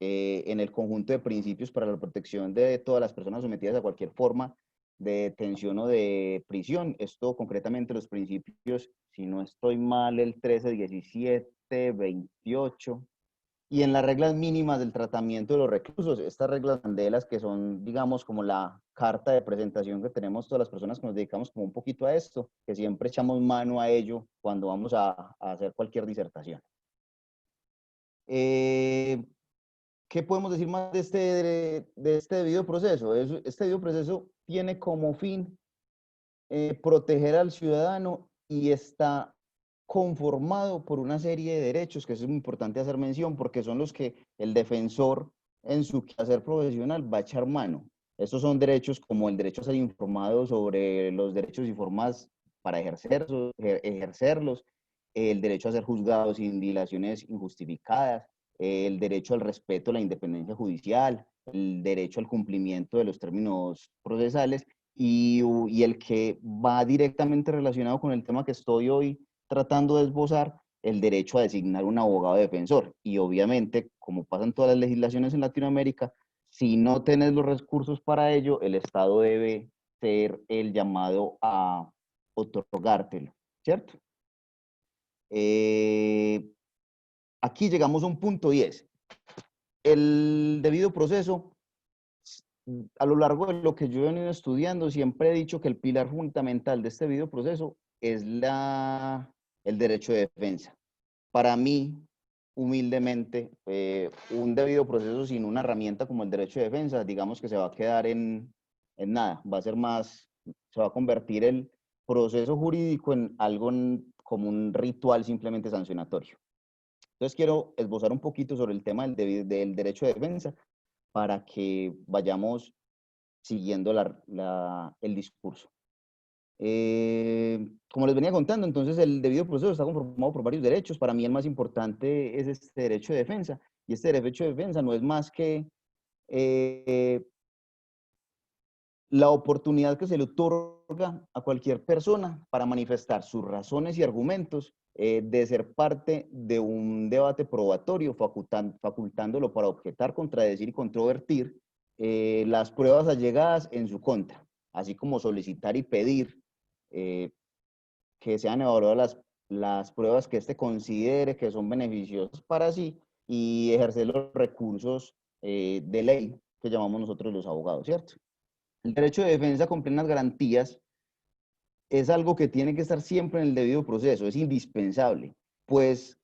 en el conjunto de principios para la protección de todas las personas sometidas a cualquier forma de detención o de prisión. Esto concretamente los principios, si no estoy mal, el 13, 17, 28, y en las reglas mínimas del tratamiento de los reclusos, estas reglas banderas que son, digamos, como la carta de presentación que tenemos todas las personas que nos dedicamos como un poquito a esto, que siempre echamos mano a ello cuando vamos a hacer cualquier disertación. ¿Qué podemos decir más de este debido proceso? Este debido proceso tiene como fin proteger al ciudadano y está conformado por una serie de derechos que es muy importante hacer mención porque son los que el defensor en su quehacer profesional va a echar mano. Estos son derechos como el derecho a ser informado sobre los derechos y formas para ejercerlos, el derecho a ser juzgado sin dilaciones injustificadas, el derecho al respeto a la independencia judicial, el derecho al cumplimiento de los términos procesales y el que va directamente relacionado con el tema que estoy hoy tratando de esbozar, el derecho a designar un abogado defensor. Y obviamente, como pasa en todas las legislaciones en Latinoamérica, si no tenés los recursos para ello, el Estado debe ser el llamado a otorgártelo, ¿cierto? Aquí llegamos a un punto y es, el debido proceso, a lo largo de lo que yo he venido estudiando, siempre he dicho que el pilar fundamental de este debido proceso es el derecho de defensa. Para mí, humildemente, un debido proceso sin una herramienta como el derecho de defensa, digamos que se va a quedar en nada, va a ser más, se va a convertir el proceso jurídico en algo como un ritual simplemente sancionatorio. Entonces quiero esbozar un poquito sobre el tema del derecho de defensa para que vayamos siguiendo el discurso. Como les venía contando, entonces el debido proceso está conformado por varios derechos. Para mí el más importante es este derecho de defensa. Y este derecho de defensa no es más que la oportunidad que se le otorga a cualquier persona para manifestar sus razones y argumentos, de ser parte de un debate probatorio, facultándolo para objetar, contradecir y controvertir las pruebas allegadas en su contra, así como solicitar y pedir que sean evaluadas las pruebas que éste considere que son beneficiosas para sí y ejercer los recursos de ley que llamamos nosotros los abogados, ¿cierto? El derecho de defensa con plenas garantías es algo que tiene que estar siempre en el debido proceso, es indispensable, pues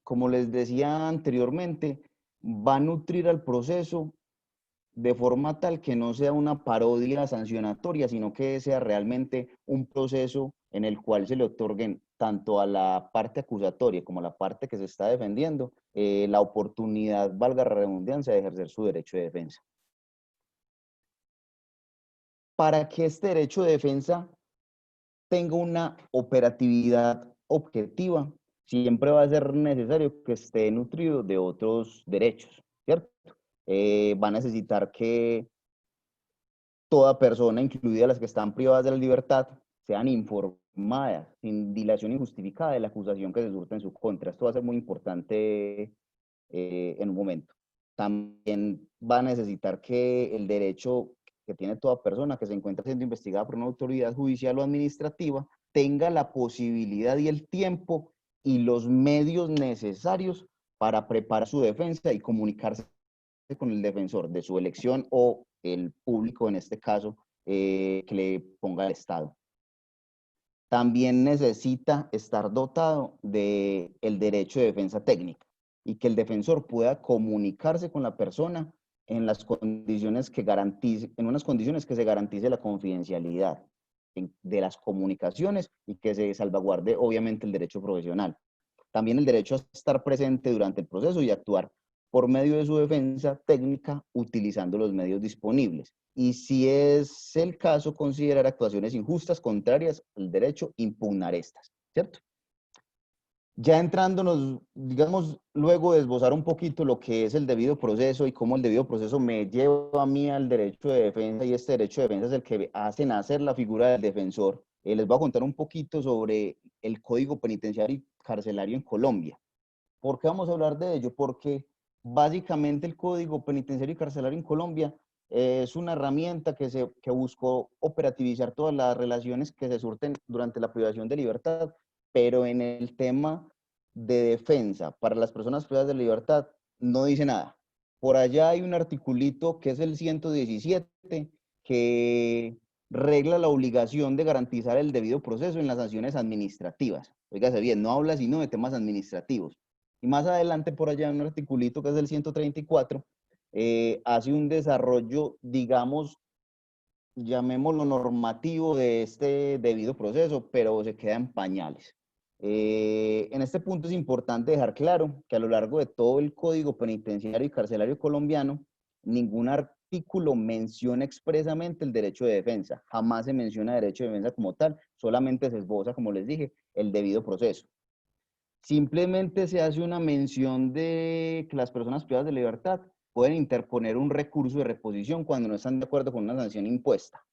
como les decía anteriormente, va a nutrir al proceso de forma tal que no sea una parodia sancionatoria, sino que sea realmente un proceso en el cual se le otorguen tanto a la parte acusatoria como a la parte que se está defendiendo la oportunidad, valga la redundancia, de ejercer su derecho de defensa. Para que este derecho de defensa tenga una operatividad objetiva, siempre va a ser necesario que esté nutrido de otros derechos, ¿cierto? Va a necesitar que toda persona, incluidas las que están privadas de la libertad, sean informadas sin dilación injustificada de la acusación que se surta en su contra. Esto va a ser muy importante en un momento. También va a necesitar que el derecho que tiene toda persona que se encuentra siendo investigada por una autoridad judicial o administrativa tenga la posibilidad y el tiempo y los medios necesarios para preparar su defensa y comunicarse con el defensor de su elección o el público, en este caso, que le ponga el Estado. También necesita estar dotado del derecho de defensa técnica y que el defensor pueda comunicarse con la persona en las condiciones que en unas condiciones que se garantice la confidencialidad de las comunicaciones y que se salvaguarde obviamente el derecho profesional. También el derecho a estar presente durante el proceso y actuar por medio de su defensa técnica utilizando los medios disponibles. y si es el caso, considerar actuaciones injustas contrarias al derecho, impugnar estas, ¿cierto? Ya entrándonos, digamos, luego de esbozar un poquito lo que es el debido proceso y cómo el debido proceso me lleva a mí al derecho de defensa, y este derecho de defensa es el que hace nacer la figura del defensor, les voy a contar un poquito sobre el Código Penitenciario y Carcelario en Colombia. ¿Por qué vamos a hablar de ello? Porque básicamente el Código Penitenciario y Carcelario en Colombia es una herramienta que buscó operativizar todas las relaciones que se surten durante la privación de libertad, pero en el tema de defensa para las personas privadas de libertad no dice nada. Por allá hay un articulito que es el 117 que regla la obligación de garantizar el debido proceso en las sanciones administrativas. Óigase bien, no habla sino de temas administrativos. Y más adelante por allá un articulito que es el 134 hace un desarrollo, digamos, llamémoslo normativo de este debido proceso, pero se queda en pañales. En este punto es importante dejar claro que a lo largo de todo el Código Penitenciario y Carcelario colombiano, ningún artículo menciona expresamente el derecho de defensa. Jamás se menciona derecho de defensa como tal, solamente se esboza, como les dije, el debido proceso. Simplemente se hace una mención de que las personas privadas de libertad pueden interponer un recurso de reposición cuando no están de acuerdo con una sanción impuesta.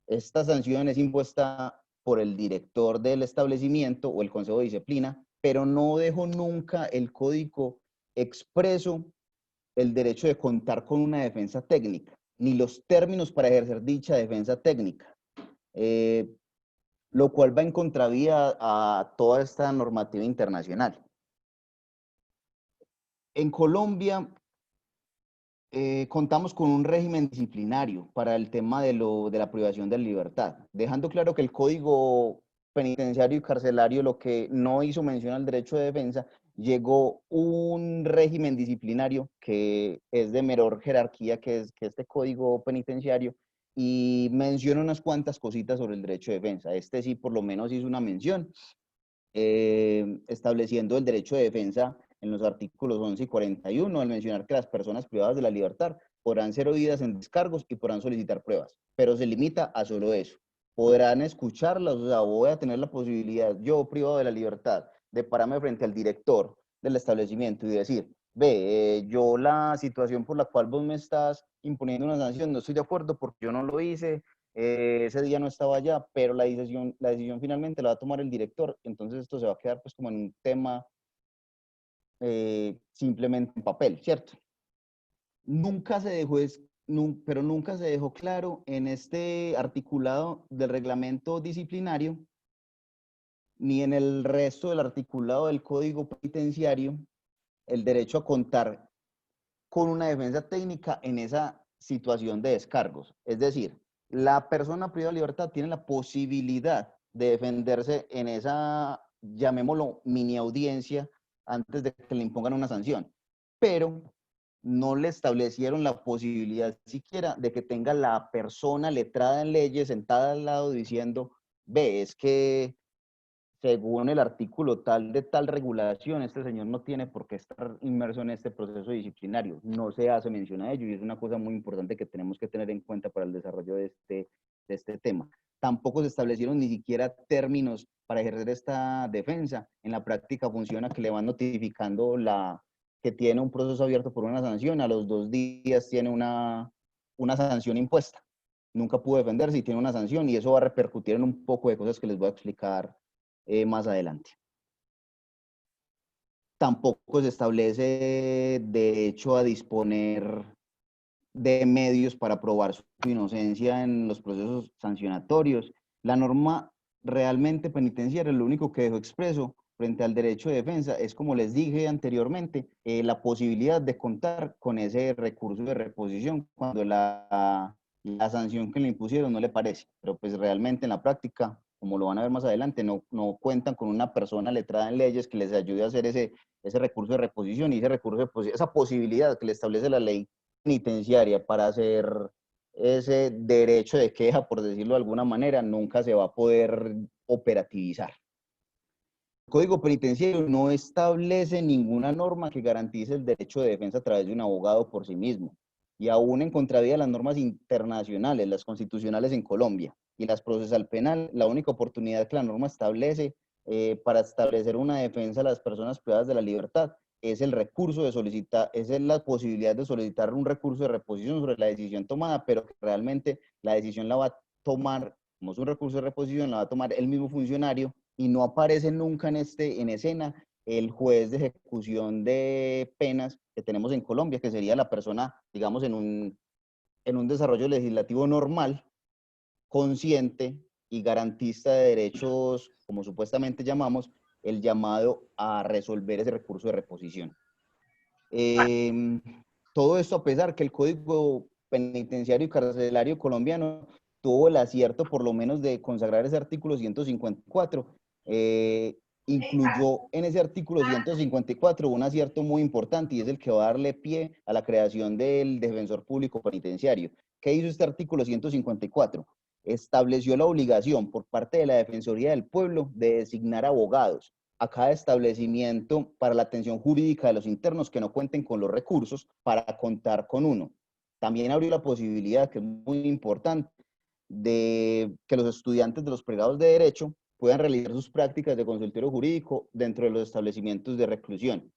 Esta sanción es impuesta por el director del establecimiento o el consejo de disciplina, pero no dejó nunca el código expreso el derecho de contar con una defensa técnica, ni los términos para ejercer dicha defensa técnica. Lo cual va en contravía a toda esta normativa internacional. En Colombia contamos con un régimen disciplinario para el tema de la privación de libertad, dejando claro que el Código Penitenciario y Carcelario lo que no hizo mención al derecho de defensa, llegó un régimen disciplinario que es de menor jerarquía que este Código Penitenciario, y menciona unas cuantas cositas sobre el derecho de defensa. Este sí por lo menos hizo una mención, estableciendo el derecho de defensa en los artículos 11 y 41, al mencionar que las personas privadas de la libertad podrán ser oídas en descargos y podrán solicitar pruebas, pero se limita a solo eso. Podrán escucharlas, o sea, voy a tener la posibilidad, yo privado de la libertad, de pararme frente al director del establecimiento y decir, ve, yo la situación por la cual vos me estás imponiendo una sanción, no estoy de acuerdo porque yo no lo hice, ese día no estaba allá, pero la decisión finalmente la va a tomar el director, entonces esto se va a quedar pues como en un tema simplemente en papel, ¿cierto? Nunca se dejó, pero nunca se dejó claro en este articulado del reglamento disciplinario, ni en el resto del articulado del Código Penitenciario, el derecho a contar con una defensa técnica en esa situación de descargos. Es decir, la persona privada de libertad tiene la posibilidad de defenderse en esa, llamémoslo, mini audiencia antes de que le impongan una sanción, pero no le establecieron la posibilidad siquiera de que tenga la persona letrada en leyes sentada al lado diciendo, ve, es que según el artículo tal de tal regulación, este señor no tiene por qué estar inmerso en este proceso disciplinario. No se hace mención a ello y es una cosa muy importante que tenemos que tener en cuenta para el desarrollo de este tema. Tampoco se establecieron ni siquiera términos para ejercer esta defensa. En la práctica funciona que le van notificando que tiene un proceso abierto por una sanción, a los 2 días tiene una sanción impuesta. Nunca pudo defenderse y tiene una sanción, y eso va a repercutir en un poco de cosas que les voy a explicar más adelante. Tampoco se establece derecho a disponer de medios para probar su inocencia en los procesos sancionatorios. La norma realmente penitenciaria, lo único que dejó expreso frente al derecho de defensa es, como les dije anteriormente, la posibilidad de contar con ese recurso de reposición cuando la sanción que le impusieron no le parece, pero pues realmente en la práctica, como lo van a ver más adelante, no cuentan con una persona letrada en leyes que les ayude a hacer ese recurso de reposición, y esa posibilidad que le establece la ley penitenciaria para hacer ese derecho de queja, por decirlo de alguna manera, nunca se va a poder operativizar. El Código Penitenciario no establece ninguna norma que garantice el derecho de defensa a través de un abogado por sí mismo. y aún en contravía de las normas internacionales, las constitucionales en Colombia y las procesal penal, la única oportunidad que la norma establece para establecer una defensa a las personas privadas de la libertad es el recurso de solicitar, es la posibilidad de solicitar un recurso de reposición sobre la decisión tomada, pero que realmente la decisión la va a tomar, como es un recurso de reposición, la va a tomar el mismo funcionario y no aparece nunca en escena el juez de ejecución de penas que tenemos en Colombia, que sería la persona, digamos, en un desarrollo legislativo normal, consciente y garantista de derechos, como supuestamente llamamos, el llamado a resolver ese recurso de reposición. Todo esto a pesar que el Código Penitenciario y Carcelario colombiano tuvo el acierto por lo menos de consagrar ese artículo 154, incluyó en ese artículo 154 un acierto muy importante y es el que va a darle pie a la creación del Defensor Público Penitenciario. ¿Qué hizo este artículo 154? Estableció la obligación por parte de la Defensoría del Pueblo de designar abogados a cada establecimiento para la atención jurídica de los internos que no cuenten con los recursos para contar con uno. También abrió la posibilidad, que es muy importante, de que los estudiantes de los pregrados de Derecho puedan realizar sus prácticas de consultorio jurídico dentro de los establecimientos de reclusión.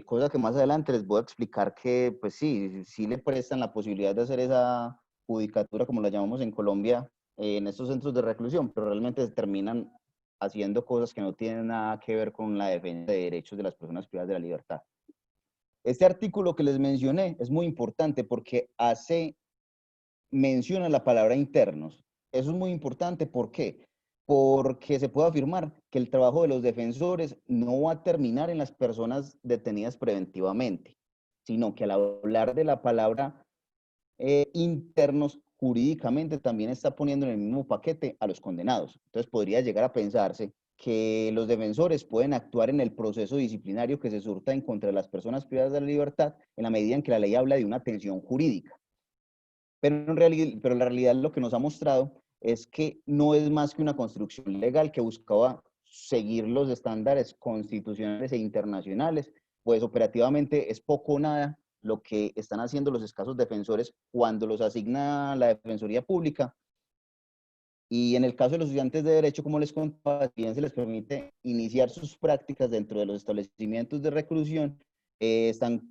Cosa que más adelante les voy a explicar que, pues sí le prestan la posibilidad de hacer esa judicatura, como la llamamos en Colombia, en estos centros de reclusión, pero realmente se terminan haciendo cosas que no tienen nada que ver con la defensa de derechos de las personas privadas de la libertad. Este artículo que les mencioné es muy importante porque menciona la palabra internos. Eso es muy importante, ¿por qué? Porque se puede afirmar que el trabajo de los defensores no va a terminar en las personas detenidas preventivamente, sino que al hablar de la palabra internos, jurídicamente también está poniendo en el mismo paquete a los condenados. Entonces podría llegar a pensarse que los defensores pueden actuar en el proceso disciplinario que se surta en contra de las personas privadas de la libertad en la medida en que la ley habla de una atención jurídica. Pero la realidad lo que nos ha mostrado es que no es más que una construcción legal que buscaba seguir los estándares constitucionales e internacionales, pues operativamente es poco o nada lo que están haciendo los escasos defensores cuando los asigna la Defensoría Pública. Y en el caso de los estudiantes de Derecho, como les contaba, bien se les permite iniciar sus prácticas dentro de los establecimientos de reclusión,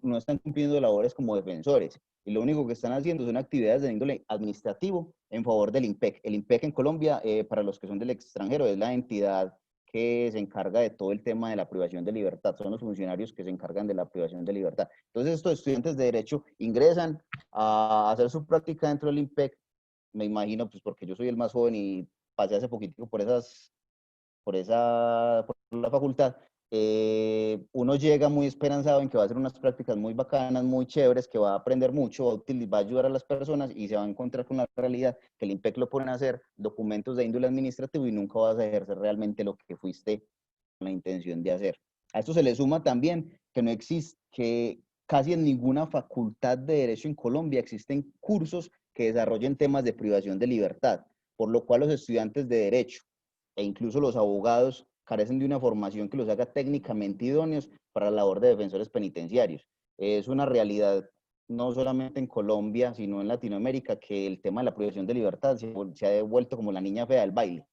no están cumpliendo labores como defensores. Y lo único que están haciendo son actividades de índole administrativo en favor del IMPEC. El IMPEC en Colombia, para los que son del extranjero, es la entidad que se encarga de todo el tema de la privación de libertad. Son los funcionarios que se encargan de la privación de libertad. Entonces, estos estudiantes de Derecho ingresan a hacer su práctica dentro del IMPEC. Me imagino, pues porque yo soy el más joven y pasé hace poquitico por la facultad, uno llega muy esperanzado en que va a hacer unas prácticas muy bacanas, muy chéveres, que va a aprender mucho, va a ayudar a las personas y se va a encontrar con la realidad que el IMPEC lo ponen a hacer documentos de índole administrativo y nunca vas a ejercer realmente lo que fuiste con la intención de hacer. A esto se le suma también que no existe, que casi en ninguna facultad de Derecho en Colombia existen cursos que desarrollen temas de privación de libertad, por lo cual los estudiantes de Derecho e incluso los abogados carecen de una formación que los haga técnicamente idóneos para la labor de defensores penitenciarios. Es una realidad no solamente en Colombia, sino en Latinoamérica, que el tema de la privación de libertad se ha devuelto como la niña fea del baile,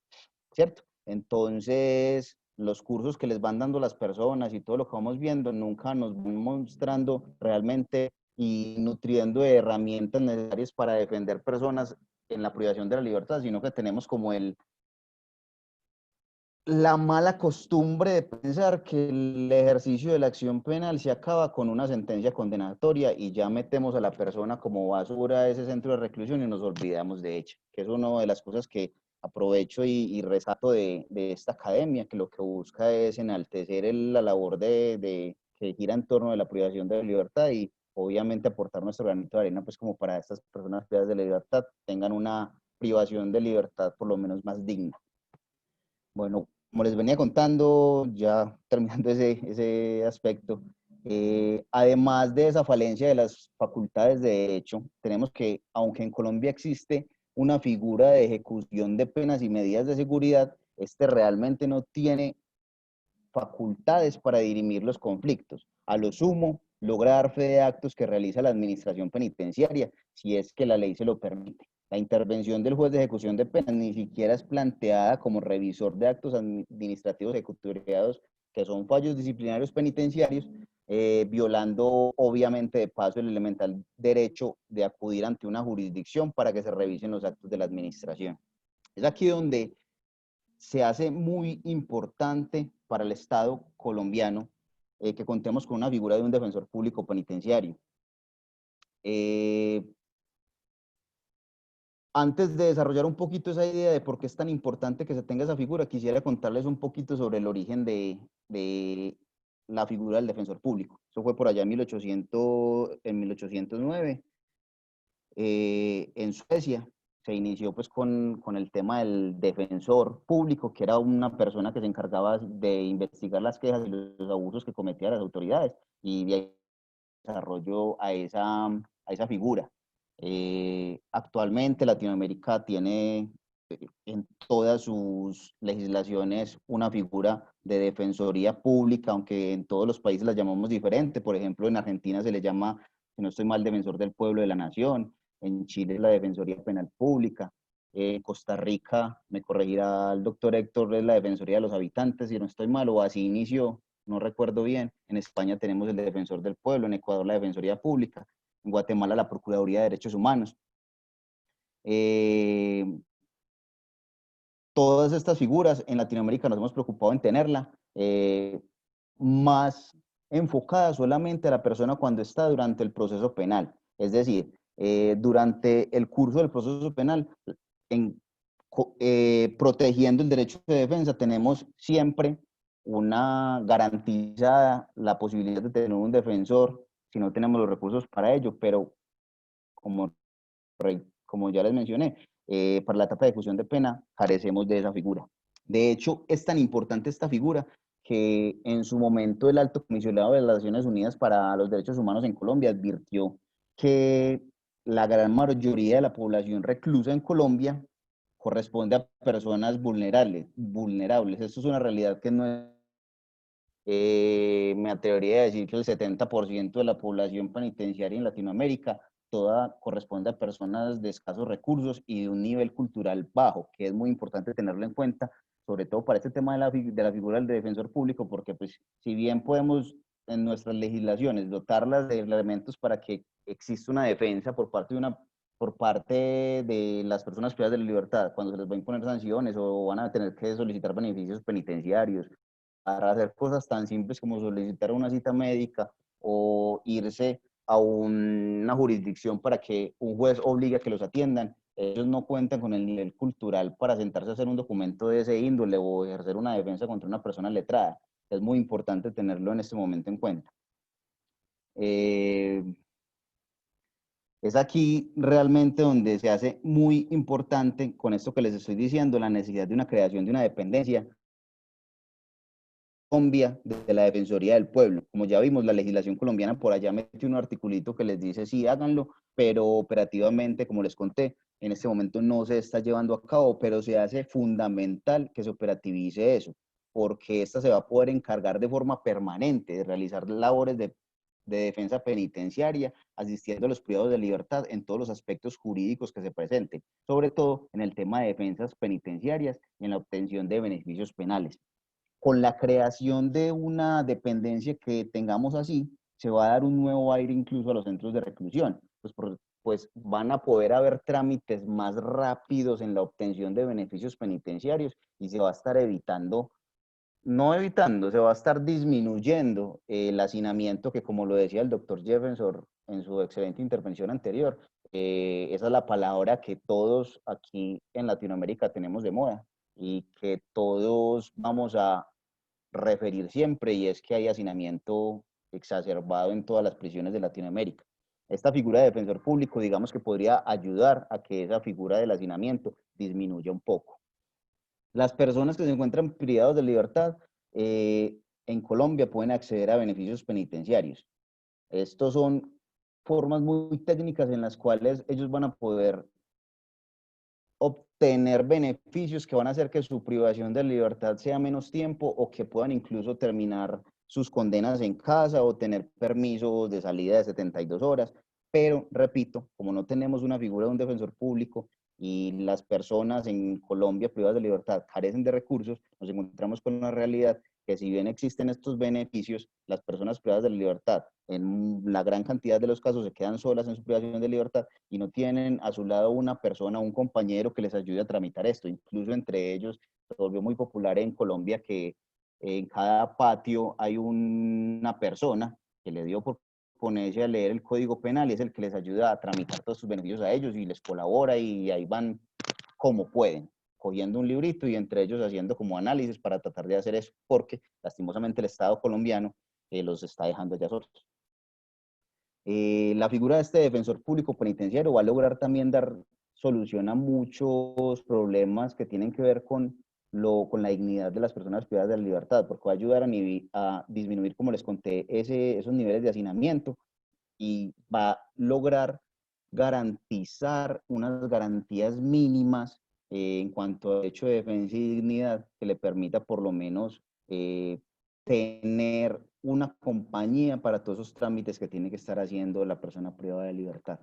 ¿cierto? Entonces, los cursos que les van dando las personas y todo lo que vamos viendo nunca nos van mostrando realmente y nutriendo de herramientas necesarias para defender personas en la privación de la libertad, sino que tenemos como la mala costumbre de pensar que el ejercicio de la acción penal se acaba con una sentencia condenatoria y ya metemos a la persona como basura a ese centro de reclusión y nos olvidamos de ella, que es una de las cosas que aprovecho y resalto de esta academia, que lo que busca es enaltecer la labor que gira en torno de la privación de la libertad y obviamente aportar nuestro granito de arena, pues como para estas personas privadas de la libertad tengan una privación de libertad por lo menos más digna. Bueno, como les venía contando, ya terminando ese aspecto, además de esa falencia de las facultades de derecho, tenemos que, aunque en Colombia existe una figura de ejecución de penas y medidas de seguridad, este realmente no tiene facultades para dirimir los conflictos. A lo sumo, logra dar fe de actos que realiza la administración penitenciaria, si es que la ley se lo permite. La intervención del juez de ejecución de penas ni siquiera es planteada como revisor de actos administrativos ejecutoriados, que son fallos disciplinarios penitenciarios, violando obviamente de paso el elemental derecho de acudir ante una jurisdicción para que se revisen los actos de la administración. Es aquí donde se hace muy importante para el Estado colombiano que contemos con una figura de un defensor público penitenciario. Antes de desarrollar un poquito esa idea de por qué es tan importante que se tenga esa figura, quisiera contarles un poquito sobre el origen de la figura del defensor público. Eso fue por allá en 1809, en Suecia. Se inició pues con el tema del defensor público, que era una persona que se encargaba de investigar las quejas y los abusos que cometían las autoridades, y de ahí desarrolló a esa figura. Actualmente Latinoamérica tiene en todas sus legislaciones una figura de defensoría pública, aunque en todos los países la llamamos diferente. Por ejemplo, en Argentina se le llama, si no estoy mal, defensor del pueblo de la nación. En Chile la Defensoría Penal Pública. En Costa Rica, me corregirá el doctor Héctor, es la Defensoría de los Habitantes, si no estoy mal, o así inició, no recuerdo bien. En España tenemos el Defensor del Pueblo, en Ecuador la Defensoría Pública, en Guatemala la Procuraduría de Derechos Humanos. Todas estas figuras en Latinoamérica nos hemos preocupado en tenerla más enfocada solamente a la persona cuando está durante el proceso penal. Es decir, durante el curso del proceso penal, protegiendo el derecho de defensa, tenemos siempre una garantizada la posibilidad de tener un defensor si no tenemos los recursos para ello, pero como ya les mencioné, para la etapa de ejecución de pena carecemos de esa figura. De hecho, es tan importante esta figura que en su momento el Alto Comisionado de las Naciones Unidas para los Derechos Humanos en Colombia advirtió que la gran mayoría de la población reclusa en Colombia corresponde a personas vulnerables. Esto es una realidad que no es... me atrevería a decir que el 70% de la población penitenciaria en Latinoamérica toda corresponde a personas de escasos recursos y de un nivel cultural bajo, que es muy importante tenerlo en cuenta, sobre todo para este tema de la figura del defensor público, porque pues si bien podemos en nuestras legislaciones dotarlas de elementos para que exista una defensa por parte de las personas privadas de la libertad, cuando se les va a imponer sanciones o van a tener que solicitar beneficios penitenciarios, para hacer cosas tan simples como solicitar una cita médica o irse a una jurisdicción para que un juez obligue a que los atiendan. Ellos no cuentan con el nivel cultural para sentarse a hacer un documento de ese índole o ejercer una defensa contra una persona letrada. Es muy importante tenerlo en este momento en cuenta. Es aquí realmente donde se hace muy importante, con esto que les estoy diciendo, la necesidad de una creación de una dependencia Colombia de la Defensoría del Pueblo. Como ya vimos, la legislación colombiana por allá mete un articulito que les dice sí, háganlo, pero operativamente, como les conté, en este momento no se está llevando a cabo, pero se hace fundamental que se operativice eso, porque esta se va a poder encargar de forma permanente de realizar labores de defensa penitenciaria, asistiendo a los privados de libertad en todos los aspectos jurídicos que se presenten, sobre todo en el tema de defensas penitenciarias y en la obtención de beneficios penales. Con la creación de una dependencia que tengamos así, se va a dar un nuevo aire incluso a los centros de reclusión, pues van a poder haber trámites más rápidos en la obtención de beneficios penitenciarios y se va a estar se va a estar disminuyendo el hacinamiento que, como lo decía el doctor Jefferson en su excelente intervención anterior, esa es la palabra que todos aquí en Latinoamérica tenemos de moda y que todos vamos a referir siempre, y es que hay hacinamiento exacerbado en todas las prisiones de Latinoamérica. Esta figura de defensor público, digamos que podría ayudar a que esa figura del hacinamiento disminuya un poco. Las personas que se encuentran privados de libertad en Colombia pueden acceder a beneficios penitenciarios. Estos son formas muy técnicas en las cuales ellos van a poder obtener beneficios que van a hacer que su privación de libertad sea menos tiempo o que puedan incluso terminar sus condenas en casa o tener permisos de salida de 72 horas. Pero, repito, como no tenemos una figura de un defensor público y las personas en Colombia privadas de libertad carecen de recursos, nos encontramos con una realidad que si bien existen estos beneficios, las personas privadas de la libertad en la gran cantidad de los casos se quedan solas en su privación de libertad y no tienen a su lado una persona, un compañero que les ayude a tramitar esto. Incluso entre ellos se volvió muy popular en Colombia que en cada patio hay una persona que le dio por ponerse a leer el Código Penal y es el que les ayuda a tramitar todos sus beneficios a ellos y les colabora y ahí van como pueden, cogiendo un librito y entre ellos haciendo como análisis para tratar de hacer eso, porque lastimosamente el Estado colombiano los está dejando ya solos. La figura de este defensor público penitenciario va a lograr también dar solución a muchos problemas que tienen que ver con la dignidad de las personas privadas de la libertad, porque va a ayudar a disminuir, como les conté, esos niveles de hacinamiento y va a lograr garantizar unas garantías mínimas en cuanto a derecho de defensa y dignidad que le permita por lo menos tener una compañía para todos esos trámites que tiene que estar haciendo la persona privada de libertad.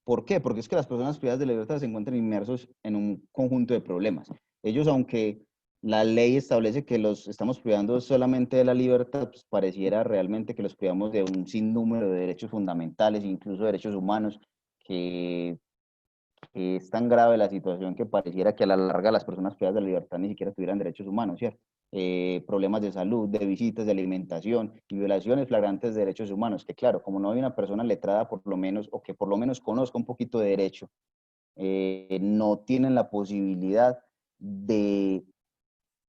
¿Por qué? Porque es que las personas privadas de libertad se encuentran inmersos en un conjunto de problemas. Ellos, aunque la ley establece que los estamos privando solamente de la libertad, pues pareciera realmente que los privamos de un sinnúmero de derechos fundamentales, incluso derechos humanos, que es tan grave la situación que pareciera que a la larga las personas privadas de la libertad ni siquiera tuvieran derechos humanos, ¿cierto? Problemas de salud, de visitas, de alimentación y violaciones flagrantes de derechos humanos, que claro, como no hay una persona letrada por lo menos, o que por lo menos conozca un poquito de derecho, no tienen la posibilidad de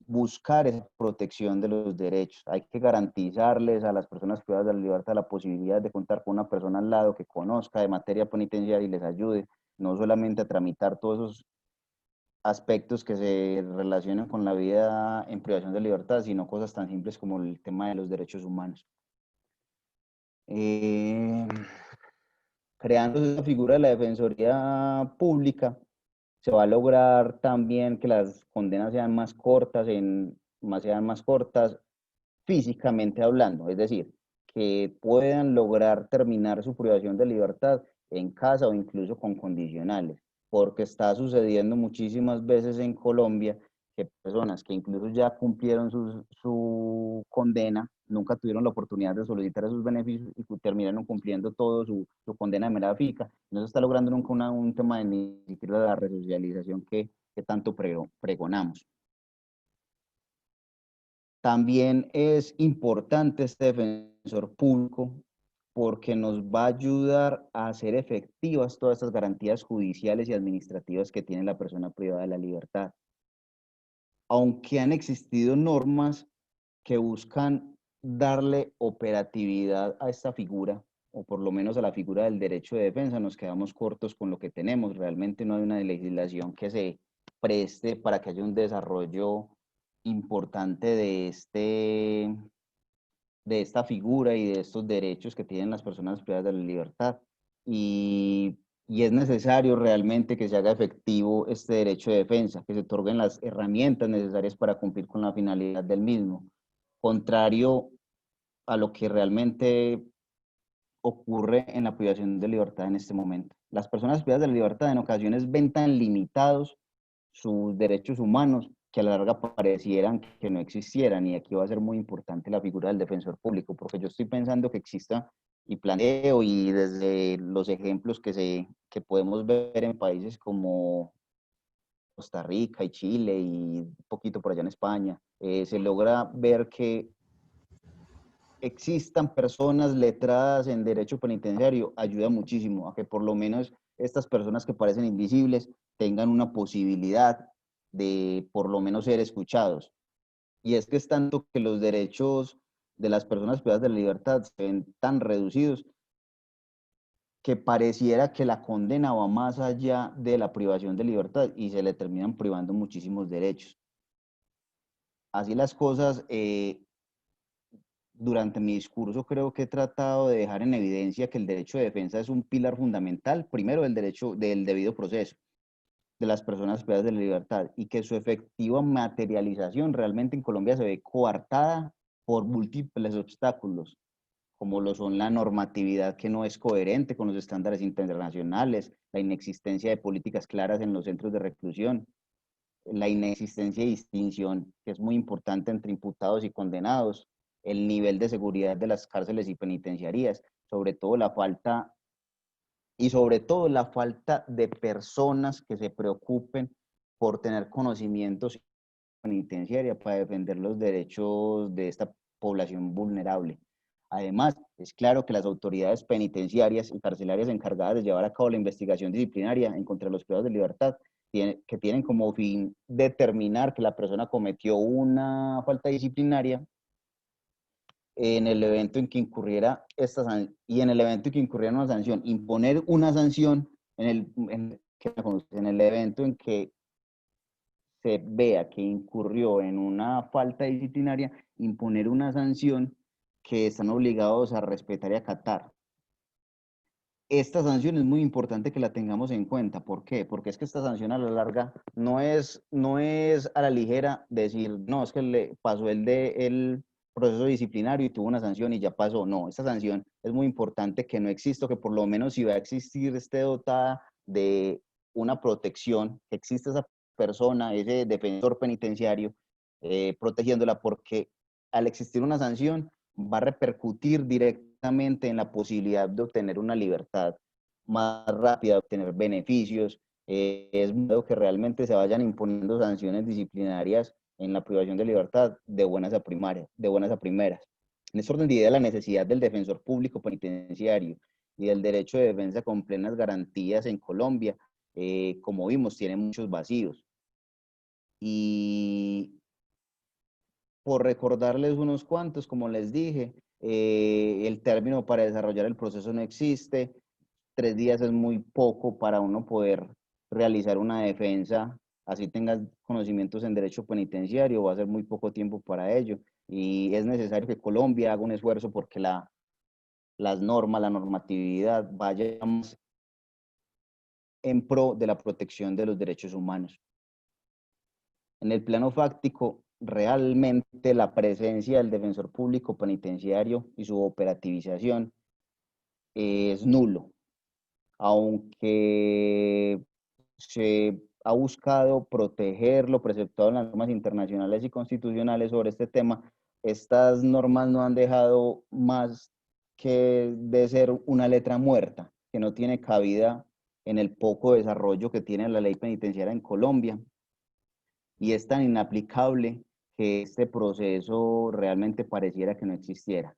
buscar esa protección de los derechos. Hay que garantizarles a las personas privadas de la libertad la posibilidad de contar con una persona al lado que conozca de materia penitenciaria y les ayude, no solamente a tramitar todos esos aspectos que se relacionan con la vida en privación de libertad, sino cosas tan simples como el tema de los derechos humanos. Creando esa figura de la Defensoría Pública, se va a lograr también que las condenas sean más cortas, físicamente hablando, es decir, que puedan lograr terminar su privación de libertad en casa o incluso con condicionales, porque está sucediendo muchísimas veces en Colombia que personas que incluso ya cumplieron su condena, nunca tuvieron la oportunidad de solicitar esos beneficios y terminaron cumpliendo todo su condena de manera física. No se está logrando nunca un tema de ni siquiera la resocialización que tanto pregonamos. También es importante este defensor público porque nos va a ayudar a hacer efectivas todas estas garantías judiciales y administrativas que tiene la persona privada de la libertad. Aunque han existido normas que buscan darle operatividad a esta figura, o por lo menos a la figura del derecho de defensa, nos quedamos cortos con lo que tenemos. Realmente no hay una legislación que se preste para que haya un desarrollo importante de esta figura y de estos derechos que tienen las personas privadas de la libertad. Y es necesario realmente que se haga efectivo este derecho de defensa, que se otorguen las herramientas necesarias para cumplir con la finalidad del mismo. Contrario a lo que realmente ocurre en la privación de libertad en este momento. Las personas privadas de la libertad en ocasiones ven tan limitados sus derechos humanos que a la larga parecieran que no existieran, y aquí va a ser muy importante la figura del defensor público, porque yo estoy pensando que exista y planeo, y desde los ejemplos que podemos ver en países como Costa Rica y Chile y un poquito por allá en España, se logra ver que existan personas letradas en derecho penitenciario, ayuda muchísimo a que por lo menos estas personas que parecen invisibles tengan una posibilidad de por lo menos ser escuchados. Y es que es tanto que los derechos de las personas privadas de la libertad se ven tan reducidos que pareciera que la condena va más allá de la privación de libertad y se le terminan privando muchísimos derechos. Así las cosas, durante mi discurso creo que he tratado de dejar en evidencia que el derecho de defensa es un pilar fundamental, primero del derecho del debido proceso de las personas privadas de la libertad, y que su efectiva materialización realmente en Colombia se ve coartada por múltiples obstáculos, como lo son la normatividad que no es coherente con los estándares internacionales, la inexistencia de políticas claras en los centros de reclusión, la inexistencia de distinción, que es muy importante entre imputados y condenados, el nivel de seguridad de las cárceles y penitenciarías, sobre todo la falta de personas que se preocupen por tener conocimientos penitenciaria para defender los derechos de esta población vulnerable. Además, es claro que las autoridades penitenciarias y carcelarias encargadas de llevar a cabo la investigación disciplinaria en contra de los privados de libertad, que tienen como fin determinar que la persona cometió una falta disciplinaria en el evento en que incurriera en el evento en que incurriera una sanción, imponer una sanción en el evento en que se vea que incurrió en una falta disciplinaria, imponer una sanción que están obligados a respetar y acatar. Esta sanción es muy importante que la tengamos en cuenta. ¿Por qué? Porque es que esta sanción a la larga no es a la ligera decir, no, es que le pasó el proceso disciplinario y tuvo una sanción y ya pasó. No, esta sanción es muy importante que no exista, que por lo menos si va a existir, esté dotada de una protección, que existe esa persona, ese defensor penitenciario, protegiéndola, porque al existir una sanción va a repercutir directamente en la posibilidad de obtener una libertad más rápida, de obtener beneficios. Es bueno que realmente se vayan imponiendo sanciones disciplinarias en la privación de libertad de buenas a primeras. En este orden de idea, la necesidad del defensor público penitenciario y del derecho de defensa con plenas garantías en Colombia, como vimos, tiene muchos vacíos. Y por recordarles unos cuantos, como les dije, el término para desarrollar el proceso no existe. 3 días es muy poco para uno poder realizar una defensa, así tengas conocimientos en derecho penitenciario, va a ser muy poco tiempo para ello. Y es necesario que Colombia haga un esfuerzo porque las normas, la normatividad vaya más en pro de la protección de los derechos humanos. En el plano fáctico, realmente la presencia del defensor público penitenciario y su operativización es nulo, aunque se ha buscado proteger lo preceptado en las normas internacionales y constitucionales sobre este tema. Estas normas no han dejado más que de ser una letra muerta, que no tiene cabida en el poco desarrollo que tiene la ley penitenciaria en Colombia, y es tan inaplicable que este proceso realmente pareciera que no existiera.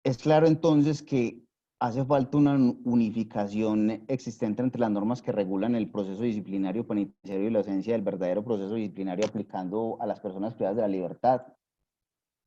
Es claro entonces que hace falta una unificación existente entre las normas que regulan el proceso disciplinario penitenciario y la esencia del verdadero proceso disciplinario aplicando a las personas privadas de la libertad,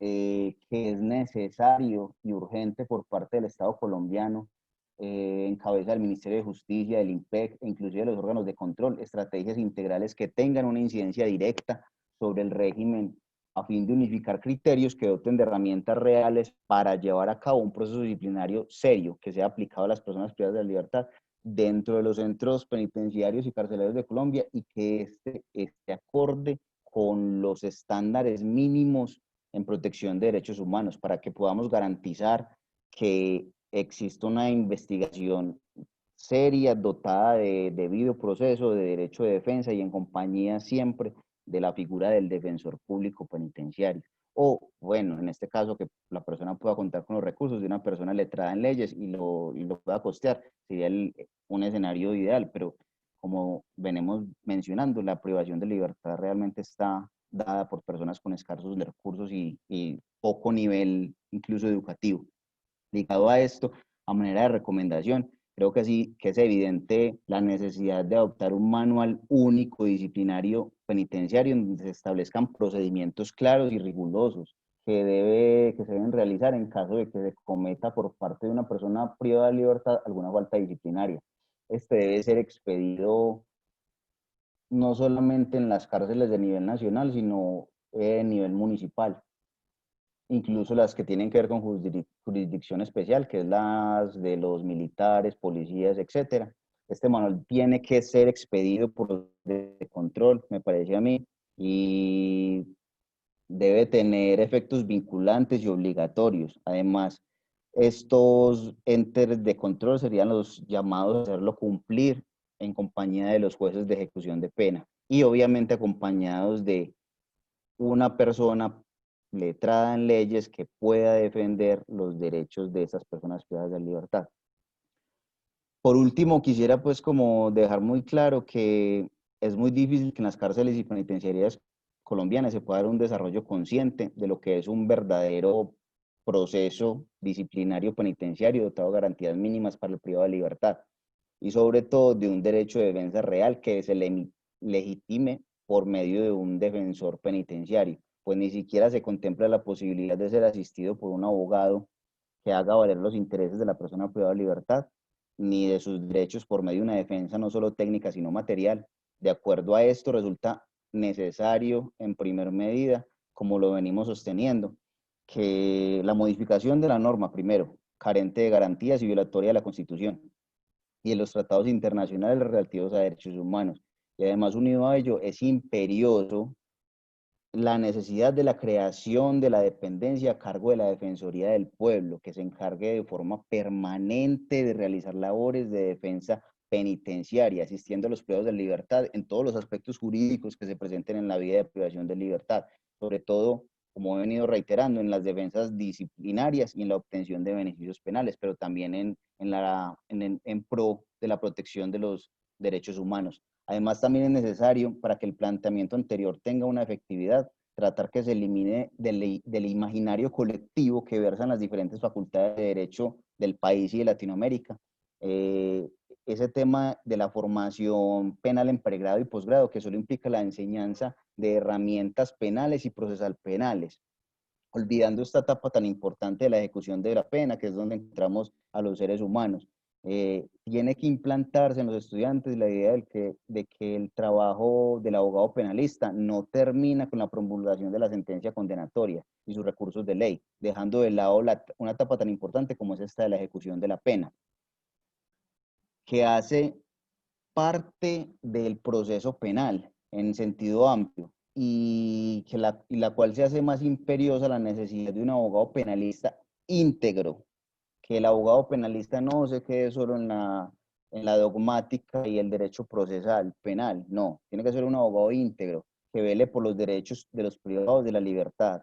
que es necesario y urgente por parte del Estado colombiano, en cabeza del Ministerio de Justicia, del IMPEC e inclusive de los órganos de control, estrategias integrales que tengan una incidencia directa sobre el régimen a fin de unificar criterios que doten de herramientas reales para llevar a cabo un proceso disciplinario serio que sea aplicado a las personas privadas de la libertad dentro de los centros penitenciarios y carcelarios de Colombia, y que esté acorde con los estándares mínimos en protección de derechos humanos, para que podamos garantizar que existe una investigación seria, dotada de debido proceso, de derecho de defensa y en compañía siempre de la figura del defensor público penitenciario. O, bueno, en este caso, que la persona pueda contar con los recursos de una persona letrada en leyes y lo pueda costear, sería un escenario ideal, pero como venimos mencionando, la privación de libertad realmente está dada por personas con escasos recursos y poco nivel incluso educativo. Ligado a esto, a manera de recomendación, creo que sí que es evidente la necesidad de adoptar un manual único disciplinario penitenciario donde se establezcan procedimientos claros y rigurosos que se deben realizar en caso de que se cometa por parte de una persona privada de libertad alguna falta disciplinaria. Este debe ser expedido no solamente en las cárceles de nivel nacional, sino a nivel municipal, incluso las que tienen que ver con jurisdicción especial, que es las de los militares, policías, etc. Este manual tiene que ser expedido por los de control, me parece a mí, y debe tener efectos vinculantes y obligatorios. Además, estos entes de control serían los llamados a hacerlo cumplir en compañía de los jueces de ejecución de pena y obviamente acompañados de una persona letrada en leyes que pueda defender los derechos de esas personas privadas de libertad. Por último, quisiera pues como dejar muy claro que es muy difícil que en las cárceles y penitenciarías colombianas se pueda dar un desarrollo consciente de lo que es un verdadero proceso disciplinario penitenciario dotado de garantías mínimas para el privado de libertad y sobre todo de un derecho de defensa real que se legitime por medio de un defensor penitenciario, pues ni siquiera se contempla la posibilidad de ser asistido por un abogado que haga valer los intereses de la persona privada de libertad, ni de sus derechos por medio de una defensa no solo técnica, sino material. De acuerdo a esto, resulta necesario, en primer medida, como lo venimos sosteniendo, que la modificación de la norma, primero, carente de garantías y violatoria de la Constitución y de los tratados internacionales relativos a derechos humanos. Y además, unido a ello, es imperioso la necesidad de la creación de la dependencia a cargo de la Defensoría del Pueblo, que se encargue de forma permanente de realizar labores de defensa penitenciaria, asistiendo a los privados de libertad en todos los aspectos jurídicos que se presenten en la vida de privación de libertad, sobre todo, como he venido reiterando, en las defensas disciplinarias y en la obtención de beneficios penales, pero también en pro de la protección de los derechos humanos. Además, también es necesario, para que el planteamiento anterior tenga una efectividad, tratar que se elimine del imaginario colectivo que versan las diferentes facultades de derecho del país y de Latinoamérica. Ese tema de la formación penal en pregrado y posgrado, que solo implica la enseñanza de herramientas penales y procesal penales, olvidando esta etapa tan importante de la ejecución de la pena, que es donde encontramos a los seres humanos. Tiene que implantarse en los estudiantes la idea de que el trabajo del abogado penalista no termina con la promulgación de la sentencia condenatoria y sus recursos de ley, dejando de lado una etapa tan importante como es esta de la ejecución de la pena, que hace parte del proceso penal en sentido amplio y la cual se hace más imperiosa la necesidad de un abogado penalista íntegro, que el abogado penalista no se quede solo en la dogmática y el derecho procesal penal, no, tiene que ser un abogado íntegro, que vele por los derechos de los privados de la libertad.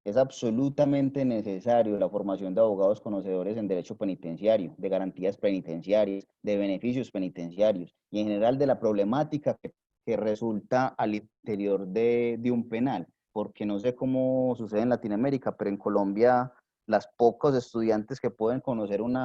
Es absolutamente necesario la formación de abogados conocedores en derecho penitenciario, de garantías penitenciarias, de beneficios penitenciarios y en general de la problemática que resulta al interior de un penal, porque no sé cómo sucede en Latinoamérica, pero en Colombia las pocos estudiantes que pueden conocer un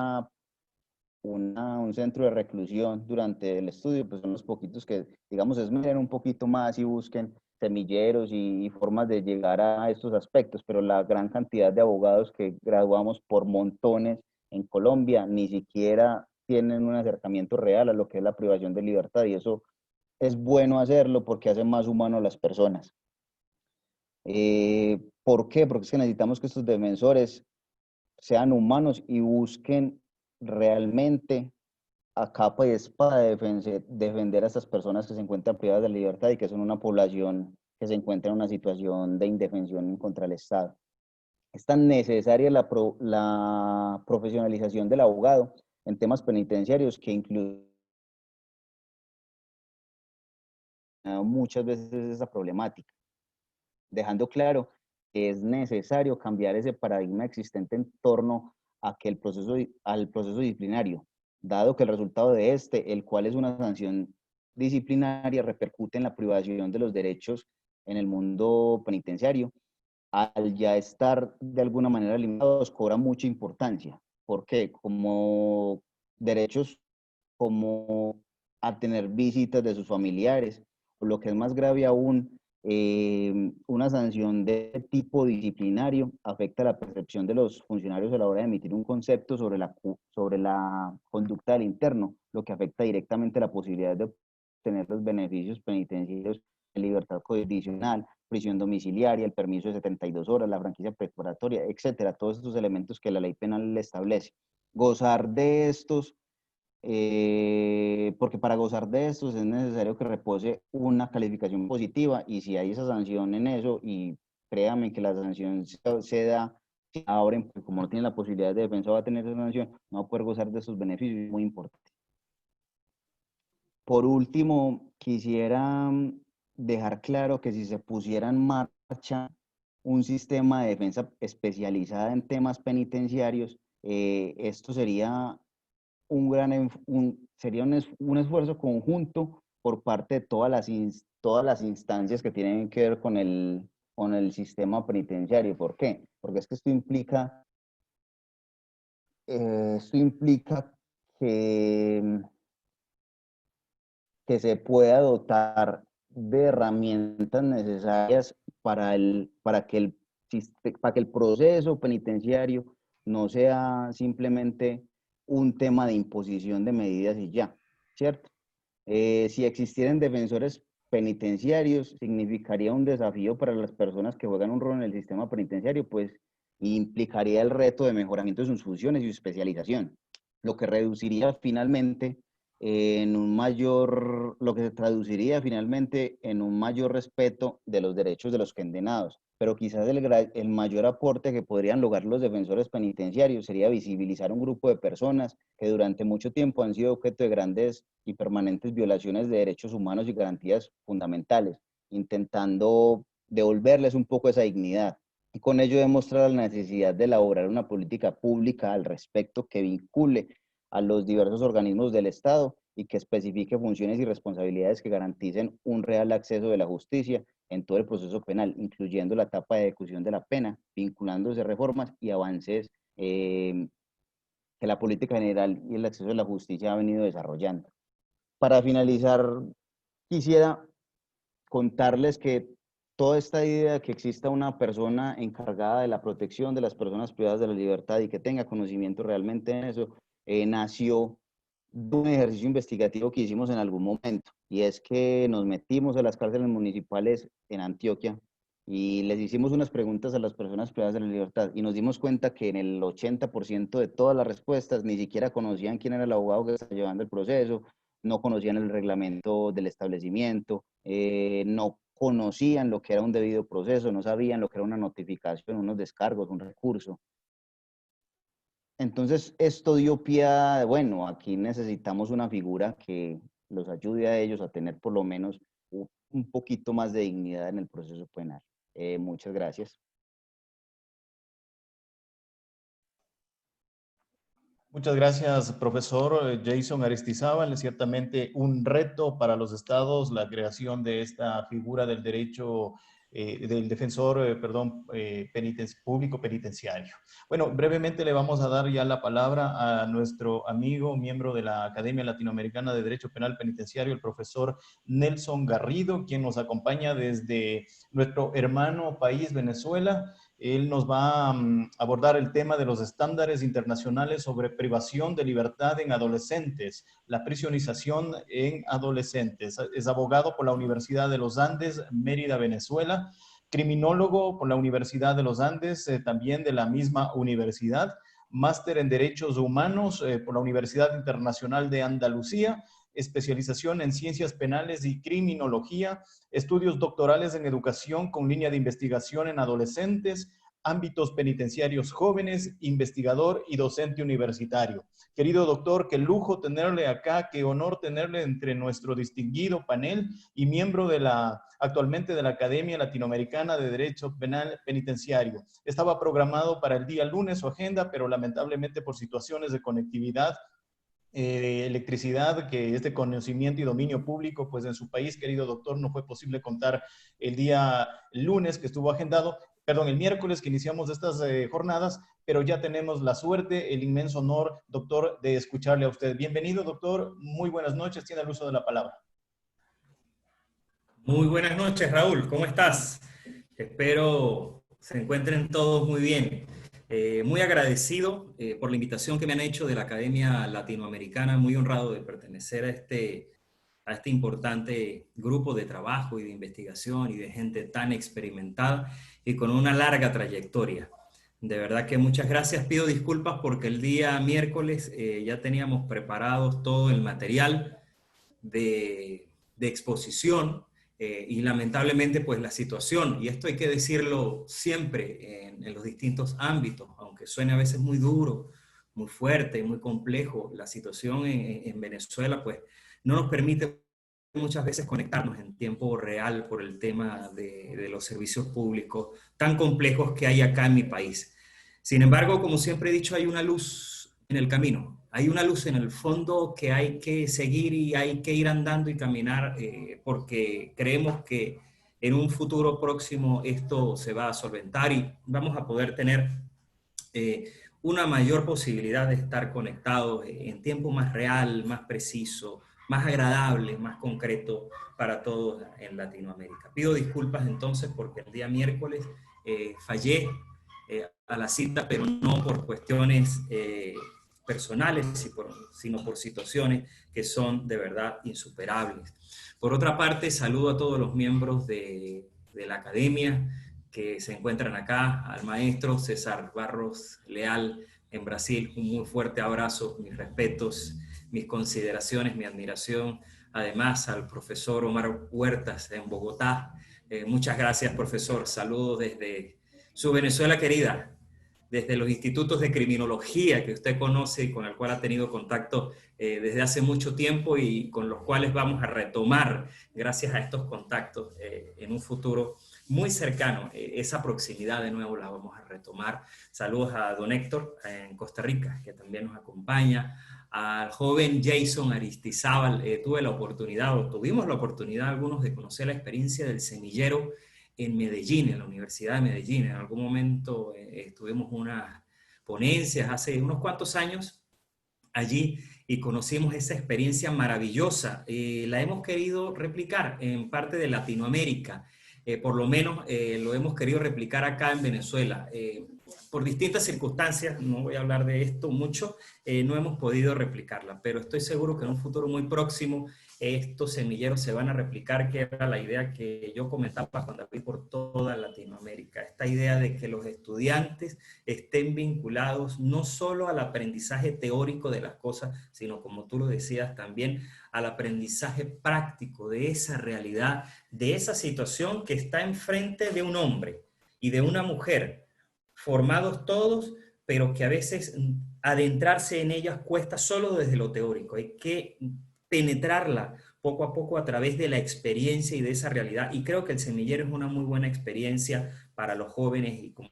centro de reclusión durante el estudio, pues son los poquitos que, digamos, esmeren un poquito más y busquen semilleros y formas de llegar a estos aspectos, pero la gran cantidad de abogados que graduamos por montones en Colombia ni siquiera tienen un acercamiento real a lo que es la privación de libertad, y eso es bueno hacerlo porque hace más humano a las personas. ¿Por qué? Porque es que necesitamos que estos defensores sean humanos y busquen realmente a capa y espada defender a estas personas que se encuentran privadas de la libertad y que son una población que se encuentra en una situación de indefensión contra el Estado. Es tan necesaria la profesionalización del abogado en temas penitenciarios que incluye muchas veces esa problemática, dejando claro que es necesario cambiar ese paradigma existente en torno a que al proceso disciplinario, dado que el resultado de el cual es una sanción disciplinaria, repercute en la privación de los derechos en el mundo penitenciario, al ya estar de alguna manera limitados, cobra mucha importancia. ¿Por qué? Como derechos como a tener visitas de sus familiares, o lo que es más grave aún, una sanción de tipo disciplinario afecta la percepción de los funcionarios a la hora de emitir un concepto sobre la conducta del interno, lo que afecta directamente la posibilidad de obtener los beneficios penitenciarios de libertad condicional, prisión domiciliaria, el permiso de 72 horas, la franquicia preparatoria, etcétera, todos estos elementos que la ley penal le establece. Gozar de estos porque para gozar de estos es necesario que repose una calificación positiva, y si hay esa sanción en eso y créame que la sanción se da, se abren, porque como no tiene la posibilidad de defensa, va a tener esa sanción, no va a poder gozar de esos beneficios, muy importante. Por último, quisiera dejar claro que si se pusiera en marcha un sistema de defensa especializada en temas penitenciarios, esto sería un esfuerzo conjunto por parte de todas las instancias que tienen que ver con el sistema penitenciario. ¿Por qué? Porque es que esto implica que se pueda dotar de herramientas necesarias para que el proceso penitenciario no sea simplemente un tema de imposición de medidas y ya, ¿cierto? Si existieran defensores penitenciarios, significaría un desafío para las personas que juegan un rol en el sistema penitenciario, pues implicaría el reto de mejoramiento de sus funciones y su especialización, lo que reduciría finalmente lo que se traduciría finalmente en un mayor respeto de los derechos de los condenados. Pero quizás el mayor aporte que podrían lograr los defensores penitenciarios sería visibilizar un grupo de personas que durante mucho tiempo han sido objeto de grandes y permanentes violaciones de derechos humanos y garantías fundamentales, intentando devolverles un poco esa dignidad. Y con ello demostrar la necesidad de elaborar una política pública al respecto que vincule a los diversos organismos del Estado y que especifique funciones y responsabilidades que garanticen un real acceso de la justicia en todo el proceso penal, incluyendo la etapa de ejecución de la pena, vinculándose reformas y avances que la política general y el acceso a la justicia ha venido desarrollando. Para finalizar, quisiera contarles que toda esta idea de que exista una persona encargada de la protección de las personas privadas de la libertad y que tenga conocimiento realmente en eso, nació de un ejercicio investigativo que hicimos en algún momento, y es que nos metimos a las cárceles municipales en Antioquia y les hicimos unas preguntas a las personas privadas de la libertad y nos dimos cuenta que en el 80% de todas las respuestas ni siquiera conocían quién era el abogado que estaba llevando el proceso, no conocían el reglamento del establecimiento, no conocían lo que era un debido proceso, no sabían lo que era una notificación, unos descargos, un recurso. Entonces, esto dio pie a, bueno, aquí necesitamos una figura que los ayude a ellos a tener por lo menos un poquito más de dignidad en el proceso penal. Muchas gracias. Muchas gracias, profesor Jason Aristizábal. Es ciertamente un reto para los estados la creación de esta figura del derecho del defensor, público penitenciario. Bueno, brevemente le vamos a dar ya la palabra a nuestro amigo, miembro de la Academia Latinoamericana de Derecho Penal Penitenciario, el profesor Nelson Garrido, quien nos acompaña desde nuestro hermano país, Venezuela. Él nos va a abordar el tema de los estándares internacionales sobre privación de libertad en adolescentes, la prisionización en adolescentes. Es abogado por la Universidad de los Andes, Mérida, Venezuela, criminólogo por la Universidad de los Andes, también de la misma universidad, máster en Derechos Humanos por la Universidad Internacional de Andalucía, especialización en Ciencias Penales y Criminología, estudios doctorales en Educación con línea de investigación en adolescentes, ámbitos penitenciarios jóvenes, investigador y docente universitario. Querido doctor, qué lujo tenerle acá, qué honor tenerle entre nuestro distinguido panel y miembro actualmente de la Academia Latinoamericana de Derecho Penal Penitenciario. Estaba programado para el día lunes su agenda, pero lamentablemente por situaciones de conectividad, electricidad, que es de conocimiento y dominio público, pues en su país, querido doctor, no fue posible contar el día lunes que estuvo agendado, perdón, el miércoles que iniciamos estas jornadas, pero ya tenemos la suerte, el inmenso honor, doctor, de escucharle a usted. Bienvenido, doctor, muy buenas noches, tiene el uso de la palabra. Muy buenas noches, Raúl, ¿cómo estás? Espero se encuentren todos muy bien. Muy agradecido por la invitación que me han hecho de la Academia Latinoamericana, muy honrado de pertenecer a este importante grupo de trabajo y de investigación y de gente tan experimentada y con una larga trayectoria. De verdad que muchas gracias. Pido disculpas porque el día miércoles ya teníamos preparados todo el material de exposición. y lamentablemente pues la situación, y esto hay que decirlo siempre en los distintos ámbitos, aunque suene a veces muy duro, muy fuerte y muy complejo, la situación en Venezuela pues no nos permite muchas veces conectarnos en tiempo real por el tema de los servicios públicos tan complejos que hay acá en mi país. Sin embargo, como siempre he dicho, hay una luz en el camino, hay una luz en el fondo que hay que seguir y hay que ir andando y caminar porque creemos que en un futuro próximo esto se va a solventar y vamos a poder tener una mayor posibilidad de estar conectados en tiempo más real, más preciso, más agradable, más concreto para todos en Latinoamérica. Pido disculpas entonces porque el día miércoles fallé a la cita, pero no por cuestiones personales, sino por situaciones que son de verdad insuperables. Por otra parte, saludo a todos los miembros de la academia que se encuentran acá, al maestro César Barros Leal en Brasil, un muy fuerte abrazo, mis respetos, mis consideraciones, mi admiración, además al profesor Omar Huertas en Bogotá. Muchas gracias, profesor. Saludos desde su Venezuela querida, desde los institutos de criminología que usted conoce y con el cual ha tenido contacto desde hace mucho tiempo y con los cuales vamos a retomar, gracias a estos contactos, en un futuro muy cercano. Esa proximidad de nuevo la vamos a retomar. Saludos a don Héctor en Costa Rica, que también nos acompaña, al joven Jason Aristizábal. Tuvimos la oportunidad algunos de conocer la experiencia del semillero en Medellín, en la Universidad de Medellín. En algún momento tuvimos unas ponencias hace unos cuantos años allí y conocimos esa experiencia maravillosa. La hemos querido replicar en parte de Latinoamérica. Por lo menos lo hemos querido replicar acá en Venezuela. Por distintas circunstancias, no voy a hablar de esto mucho, no hemos podido replicarla, pero estoy seguro que en un futuro muy próximo estos semilleros se van a replicar, que era la idea que yo comentaba cuando fui por toda Latinoamérica. Esta idea de que los estudiantes estén vinculados no solo al aprendizaje teórico de las cosas, sino como tú lo decías también, al aprendizaje práctico de esa realidad, de esa situación que está enfrente de un hombre y de una mujer, formados todos, pero que a veces adentrarse en ellas cuesta solo desde lo teórico. Hay que penetrarla poco a poco a través de la experiencia y de esa realidad. Y creo que el semillero es una muy buena experiencia para los jóvenes y como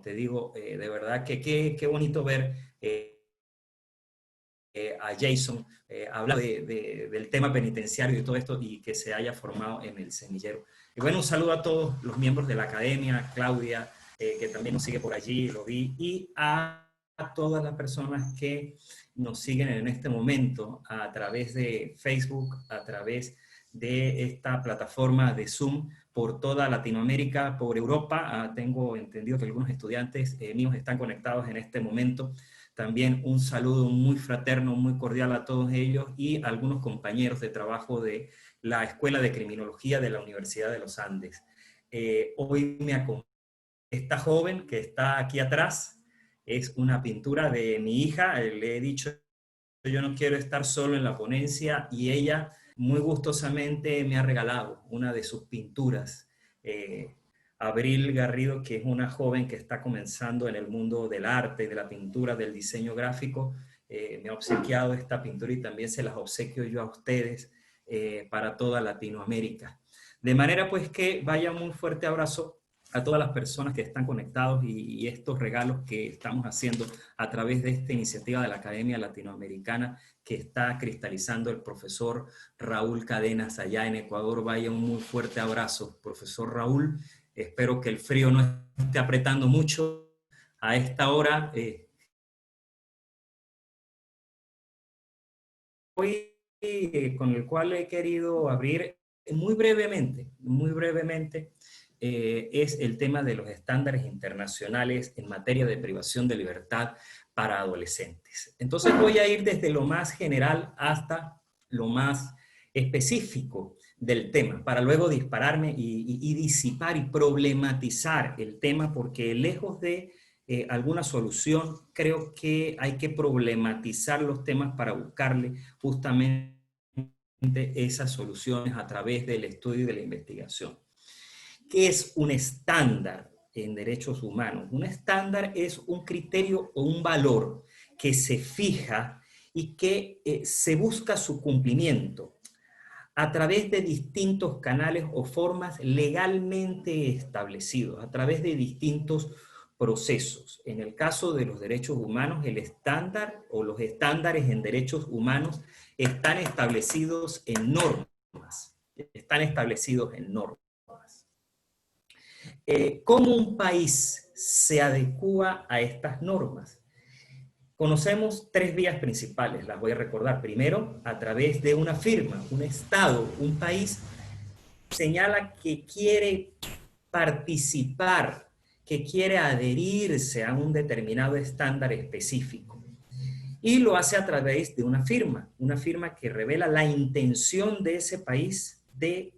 te digo, de verdad que qué bonito ver a Jason hablar del tema penitenciario y todo esto y que se haya formado en el semillero. Y bueno, un saludo a todos los miembros de la academia, Claudia, que también nos sigue por allí, lo vi, y a todas las personas que nos siguen en este momento a través de Facebook, a través de esta plataforma de Zoom por toda Latinoamérica, por Europa. Tengo entendido que algunos estudiantes míos están conectados en este momento. También un saludo muy fraterno, muy cordial a todos ellos y a algunos compañeros de trabajo de la Escuela de Criminología de la Universidad de los Andes. Hoy me acompaña esta joven que está aquí atrás. Es una pintura de mi hija. Le he dicho, yo no quiero estar solo en la ponencia, y ella muy gustosamente me ha regalado una de sus pinturas. Abril Garrido, que es una joven que está comenzando en el mundo del arte, de la pintura, del diseño gráfico, me ha obsequiado esta pintura y también se las obsequio yo a ustedes para toda Latinoamérica. De manera pues que vaya un fuerte abrazo a todas las personas que están conectados y estos regalos que estamos haciendo a través de esta iniciativa de la Academia Latinoamericana que está cristalizando el profesor Raúl Cadenas allá en Ecuador. Vaya un muy fuerte abrazo, profesor Raúl. Espero que el frío no esté apretando mucho a esta hora. Hoy con el cual he querido abrir muy brevemente, es el tema de los estándares internacionales en materia de privación de libertad para adolescentes. Entonces voy a ir desde lo más general hasta lo más específico del tema, para luego dispararme y disipar y problematizar el tema, porque lejos de alguna solución, creo que hay que problematizar los temas para buscarle justamente esas soluciones a través del estudio y de la investigación. ¿Qué es un estándar en derechos humanos? Un estándar es un criterio o un valor que se fija y que se busca su cumplimiento a través de distintos canales o formas legalmente establecidos, a través de distintos procesos. En el caso de los derechos humanos, el estándar o los estándares en derechos humanos están establecidos en normas. ¿Cómo un país se adecúa a estas normas? Conocemos tres vías principales, las voy a recordar. Primero, a través de una firma, un Estado, un país señala que quiere participar, que quiere adherirse a un determinado estándar específico. Y lo hace a través de una firma que revela la intención de ese país de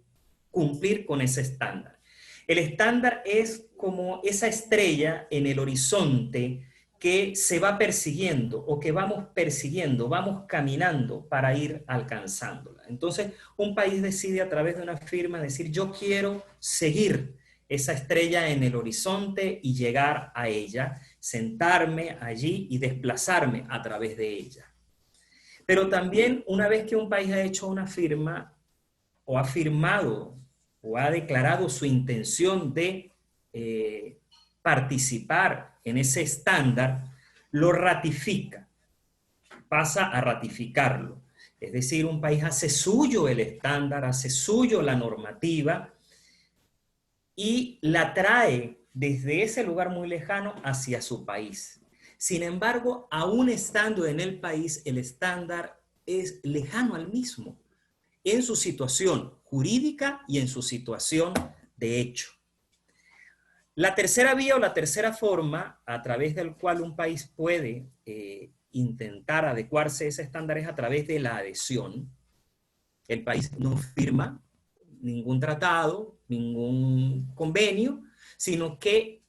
cumplir con ese estándar. El estándar es como esa estrella en el horizonte que se va persiguiendo o que vamos persiguiendo, vamos caminando para ir alcanzándola. Entonces, un país decide a través de una firma decir, yo quiero seguir esa estrella en el horizonte y llegar a ella, sentarme allí y desplazarme a través de ella. Pero también, una vez que un país ha hecho una firma o ha firmado o ha declarado su intención de participar en ese estándar, lo ratifica, pasa a ratificarlo. Es decir, un país hace suyo el estándar, hace suyo la normativa y la trae desde ese lugar muy lejano hacia su país. Sin embargo, aún estando en el país, el estándar es lejano al mismo, en su situación jurídica y en su situación de hecho. La tercera vía o la tercera forma a través del cual un país puede intentar adecuarse a ese estándar es a través de la adhesión. El país no firma ningún tratado, ningún convenio, sino que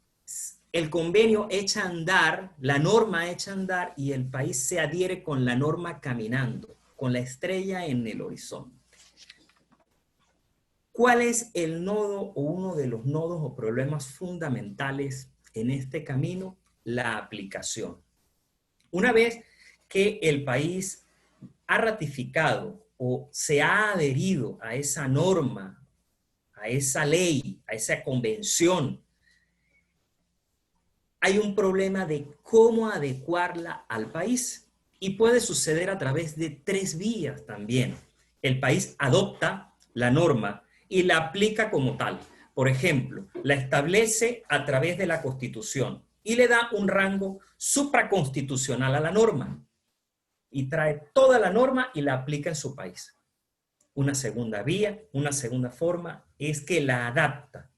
el convenio echa a andar, la norma echa a andar y el país se adhiere con la norma caminando, con la estrella en el horizonte. ¿Cuál es el nodo o uno de los nodos o problemas fundamentales en este camino? La aplicación. Una vez que el país ha ratificado o se ha adherido a esa norma, a esa ley, a esa convención, hay un problema de cómo adecuarla al país. Y puede suceder a través de tres vías también. El país adopta la norma y la aplica como tal. Por ejemplo, la establece a través de la Constitución y le da un rango supraconstitucional a la norma y trae toda la norma y la aplica en su país. Una segunda vía, una segunda forma es que la adapta.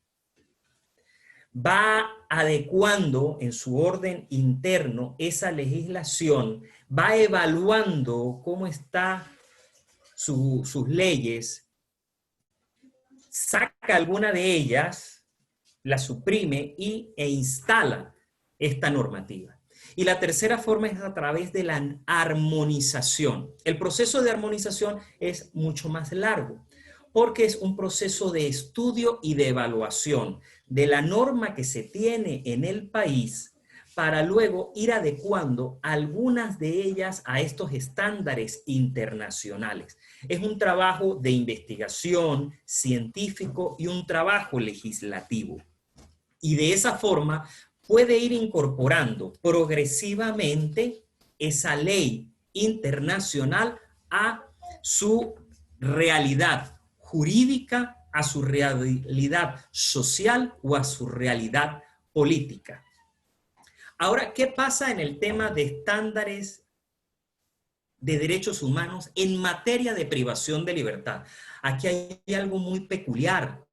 Va adecuando en su orden interno esa legislación, va evaluando cómo están sus leyes, saca alguna de ellas, la suprime e instala esta normativa. Y la tercera forma es a través de la armonización. El proceso de armonización es mucho más largo, porque es un proceso de estudio y de evaluación de la norma que se tiene en el país para luego ir adecuando algunas de ellas a estos estándares internacionales. Es un trabajo de investigación científico y un trabajo legislativo. Y de esa forma puede ir incorporando progresivamente esa ley internacional a su realidad jurídica, a su realidad social o a su realidad política. Ahora, ¿qué pasa en el tema de estándares de derechos humanos en materia de privación de libertad? Aquí hay algo muy peculiar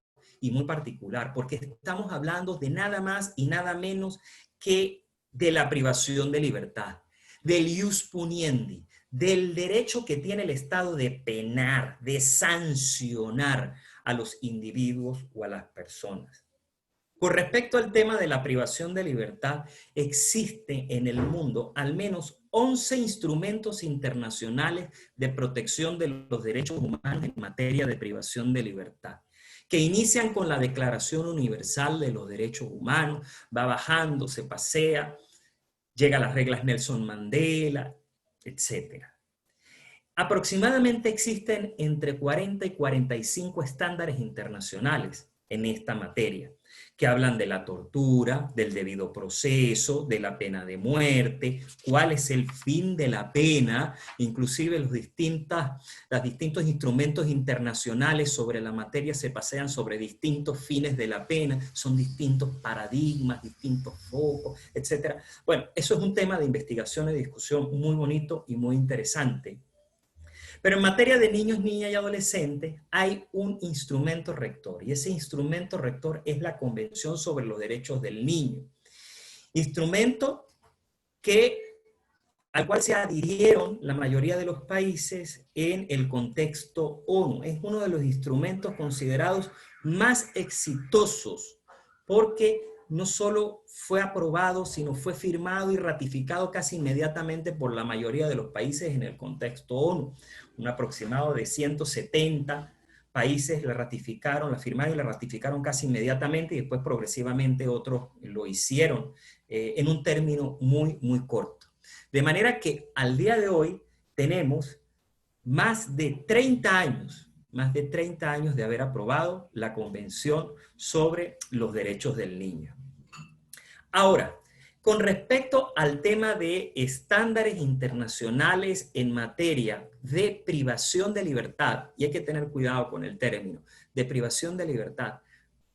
y muy particular, porque estamos hablando de nada más y nada menos que de la privación de libertad, del ius puniendi, del derecho que tiene el Estado de penar, de sancionar a los individuos o a las personas. Con respecto al tema de la privación de libertad, existe en el mundo al menos 11 instrumentos internacionales de protección de los derechos humanos en materia de privación de libertad, que inician con la Declaración Universal de los Derechos Humanos, va bajando, se pasea, llega a las reglas Nelson Mandela, etc. Aproximadamente existen entre 40 y 45 estándares internacionales en esta materia, que hablan de la tortura, del debido proceso, de la pena de muerte, cuál es el fin de la pena, inclusive los distintos instrumentos internacionales sobre la materia se pasean sobre distintos fines de la pena, son distintos paradigmas, distintos focos, etc. Bueno, eso es un tema de investigación y discusión muy bonito y muy interesante. Pero en materia de niños, niñas y adolescentes hay un instrumento rector, y ese instrumento rector es la Convención sobre los Derechos del Niño. Instrumento al cual se adhirieron la mayoría de los países en el contexto ONU. Es uno de los instrumentos considerados más exitosos, porque no solo fue aprobado, sino fue firmado y ratificado casi inmediatamente por la mayoría de los países en el contexto ONU. Un aproximado de 170 países la ratificaron, la firmaron y la ratificaron casi inmediatamente, y después progresivamente otros lo hicieron en un término muy, muy corto. De manera que al día de hoy tenemos más de 30 años de haber aprobado la Convención sobre los Derechos del Niño. Ahora, con respecto al tema de estándares internacionales en materia de privación de libertad, y hay que tener cuidado con el término, de privación de libertad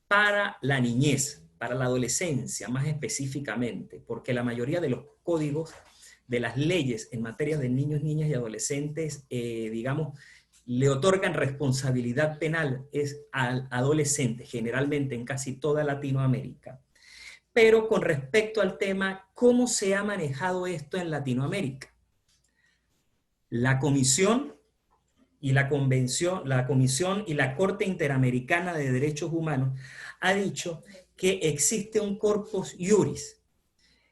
para la niñez, para la adolescencia más específicamente, porque la mayoría de los códigos de las leyes en materia de niños, niñas y adolescentes, digamos, le otorgan responsabilidad penal al adolescente, generalmente en casi toda Latinoamérica. Pero con respecto al tema, ¿cómo se ha manejado esto en Latinoamérica? La Comisión y la Comisión y la Corte Interamericana de Derechos Humanos ha dicho que existe un corpus iuris.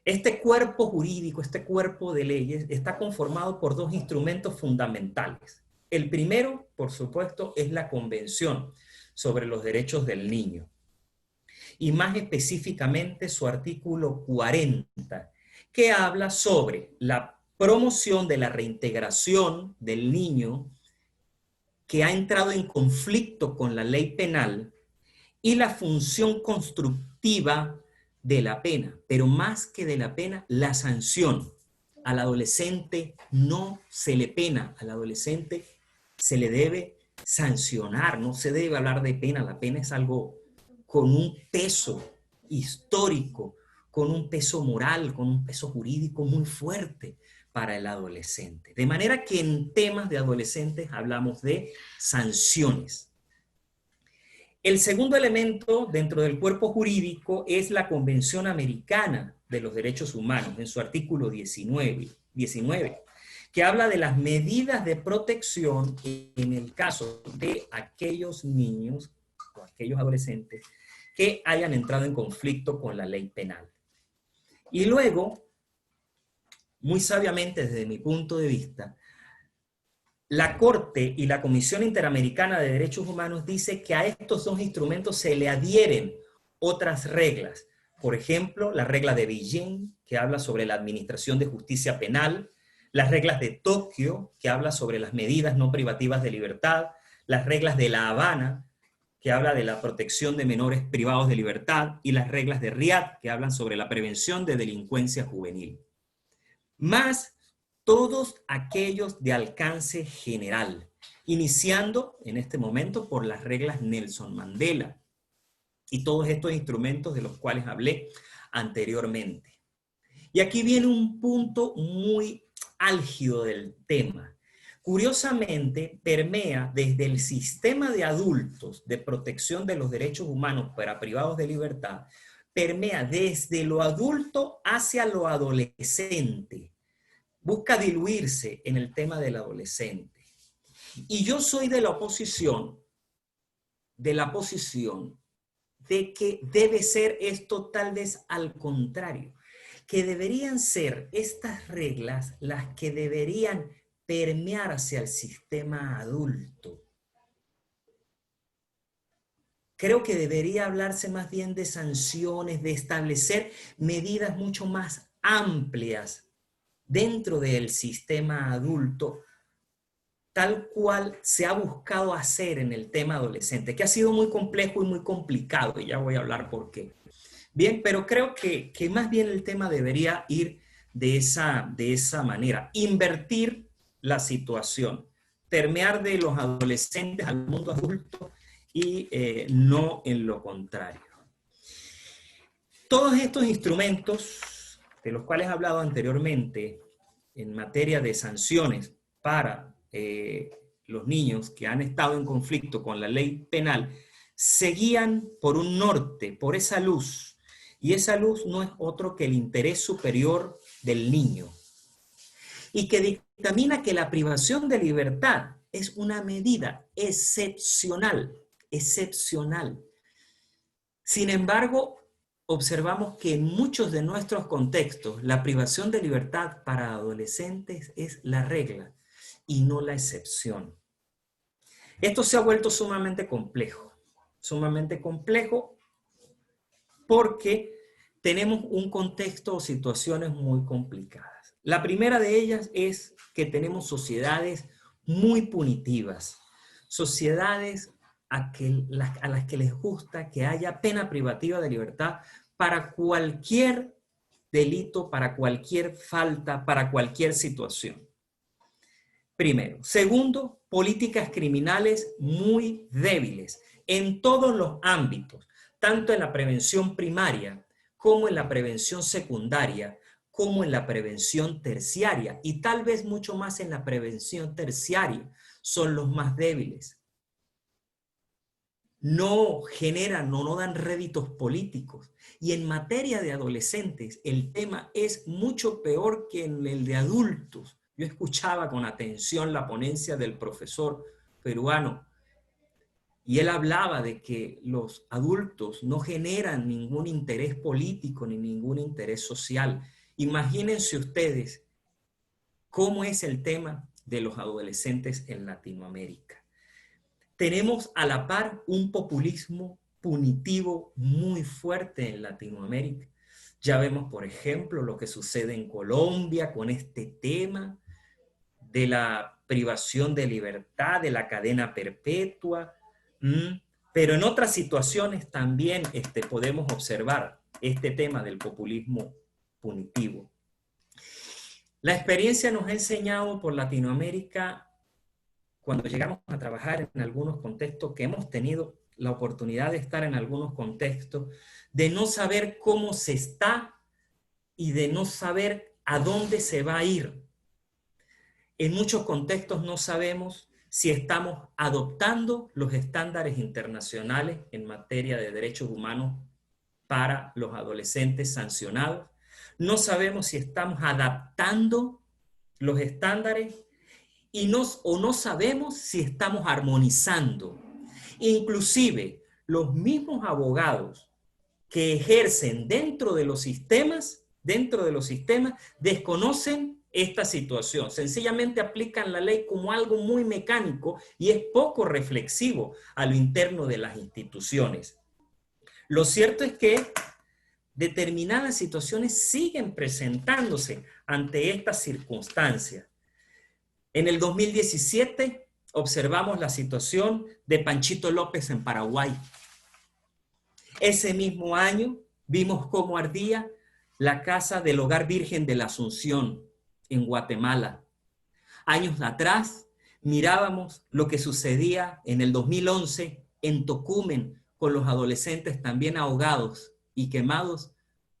Este cuerpo jurídico, este cuerpo de leyes, está conformado por dos instrumentos fundamentales. El primero, por supuesto, es la Convención sobre los Derechos del Niño, y más específicamente su artículo 40, que habla sobre la promoción de la reintegración del niño que ha entrado en conflicto con la ley penal y la función constructiva de la pena, pero más que de la pena, la sanción. Al adolescente no se le pena, al adolescente se le debe sancionar, no se debe hablar de pena, la pena es algo con un peso histórico, con un peso moral, con un peso jurídico muy fuerte para el adolescente. De manera que en temas de adolescentes hablamos de sanciones. El segundo elemento dentro del cuerpo jurídico es la Convención Americana de los Derechos Humanos, en su artículo 19, que habla de las medidas de protección en el caso de aquellos niños o aquellos adolescentes que hayan entrado en conflicto con la ley penal. Y luego, muy sabiamente desde mi punto de vista, la Corte y la Comisión Interamericana de Derechos Humanos dice que a estos dos instrumentos se le adhieren otras reglas. Por ejemplo, la regla de Beijing, que habla sobre la administración de justicia penal, las reglas de Tokio, que habla sobre las medidas no privativas de libertad, las reglas de La Habana, que habla de la protección de menores privados de libertad, y las reglas de Riad, que hablan sobre la prevención de delincuencia juvenil. Más todos aquellos de alcance general, iniciando en este momento por las reglas Nelson Mandela y todos estos instrumentos de los cuales hablé anteriormente. Y aquí viene un punto muy álgido del tema. Curiosamente, permea desde el sistema de adultos de protección de los derechos humanos para privados de libertad, permea desde lo adulto hacia lo adolescente. Busca diluirse en el tema del adolescente. Y yo soy de la posición de que debe ser esto tal vez al contrario, que deberían ser estas reglas las que deberían permear hacia el sistema adulto. Creo que debería hablarse más bien de sanciones, de establecer medidas mucho más amplias dentro del sistema adulto, tal cual se ha buscado hacer en el tema adolescente, que ha sido muy complejo y muy complicado, y ya voy a hablar por qué. Bien, pero creo que más bien el tema debería ir de esa manera, invertir la situación, permear de los adolescentes al mundo adulto y no en lo contrario. Todos estos instrumentos, de los cuales he hablado anteriormente, en materia de sanciones para los niños que han estado en conflicto con la ley penal, seguían por un norte, por esa luz, y esa luz no es otro que el interés superior del niño, y que dictamina que la privación de libertad es una medida excepcional. Sin embargo, observamos que en muchos de nuestros contextos la privación de libertad para adolescentes es la regla y no la excepción. Esto se ha vuelto sumamente complejo porque tenemos un contexto o situaciones muy complicadas. La primera de ellas es que tenemos sociedades muy punitivas, sociedades a las que les gusta que haya pena privativa de libertad para cualquier delito, para cualquier falta, para cualquier situación. Primero. Segundo, políticas criminales muy débiles en todos los ámbitos, tanto en la prevención primaria como en la prevención secundaria, como en la prevención terciaria, y tal vez mucho más en la prevención terciaria, son los más débiles. No generan o no dan réditos políticos. Y en materia de adolescentes, el tema es mucho peor que en el de adultos. Yo escuchaba con atención la ponencia del profesor peruano y él hablaba de que los adultos no generan ningún interés político ni ningún interés social. Imagínense ustedes cómo es el tema de los adolescentes en Latinoamérica. Tenemos a la par un populismo punitivo muy fuerte en Latinoamérica. Ya vemos, por ejemplo, lo que sucede en Colombia con este tema de la privación de libertad, de la cadena perpetua, pero en otras situaciones también podemos observar este tema del populismo punitivo. La experiencia nos ha enseñado por Latinoamérica, cuando llegamos a trabajar en algunos contextos, que hemos tenido la oportunidad de estar en algunos contextos, de no saber cómo se está y de no saber a dónde se va a ir. En muchos contextos no sabemos si estamos adoptando los estándares internacionales en materia de derechos humanos para los adolescentes sancionados. No sabemos si estamos adaptando los estándares o no sabemos si estamos armonizando. Inclusive, los mismos abogados que ejercen dentro de los sistemas, desconocen esta situación. Sencillamente aplican la ley como algo muy mecánico y es poco reflexivo a lo interno de las instituciones. Lo cierto es que determinadas situaciones siguen presentándose ante estas circunstancias. En el 2017 observamos la situación de Panchito López en Paraguay. Ese mismo año vimos cómo ardía la casa del Hogar Virgen de la Asunción en Guatemala. Años atrás mirábamos lo que sucedía en el 2011 en Tocumen con los adolescentes también ahogados y quemados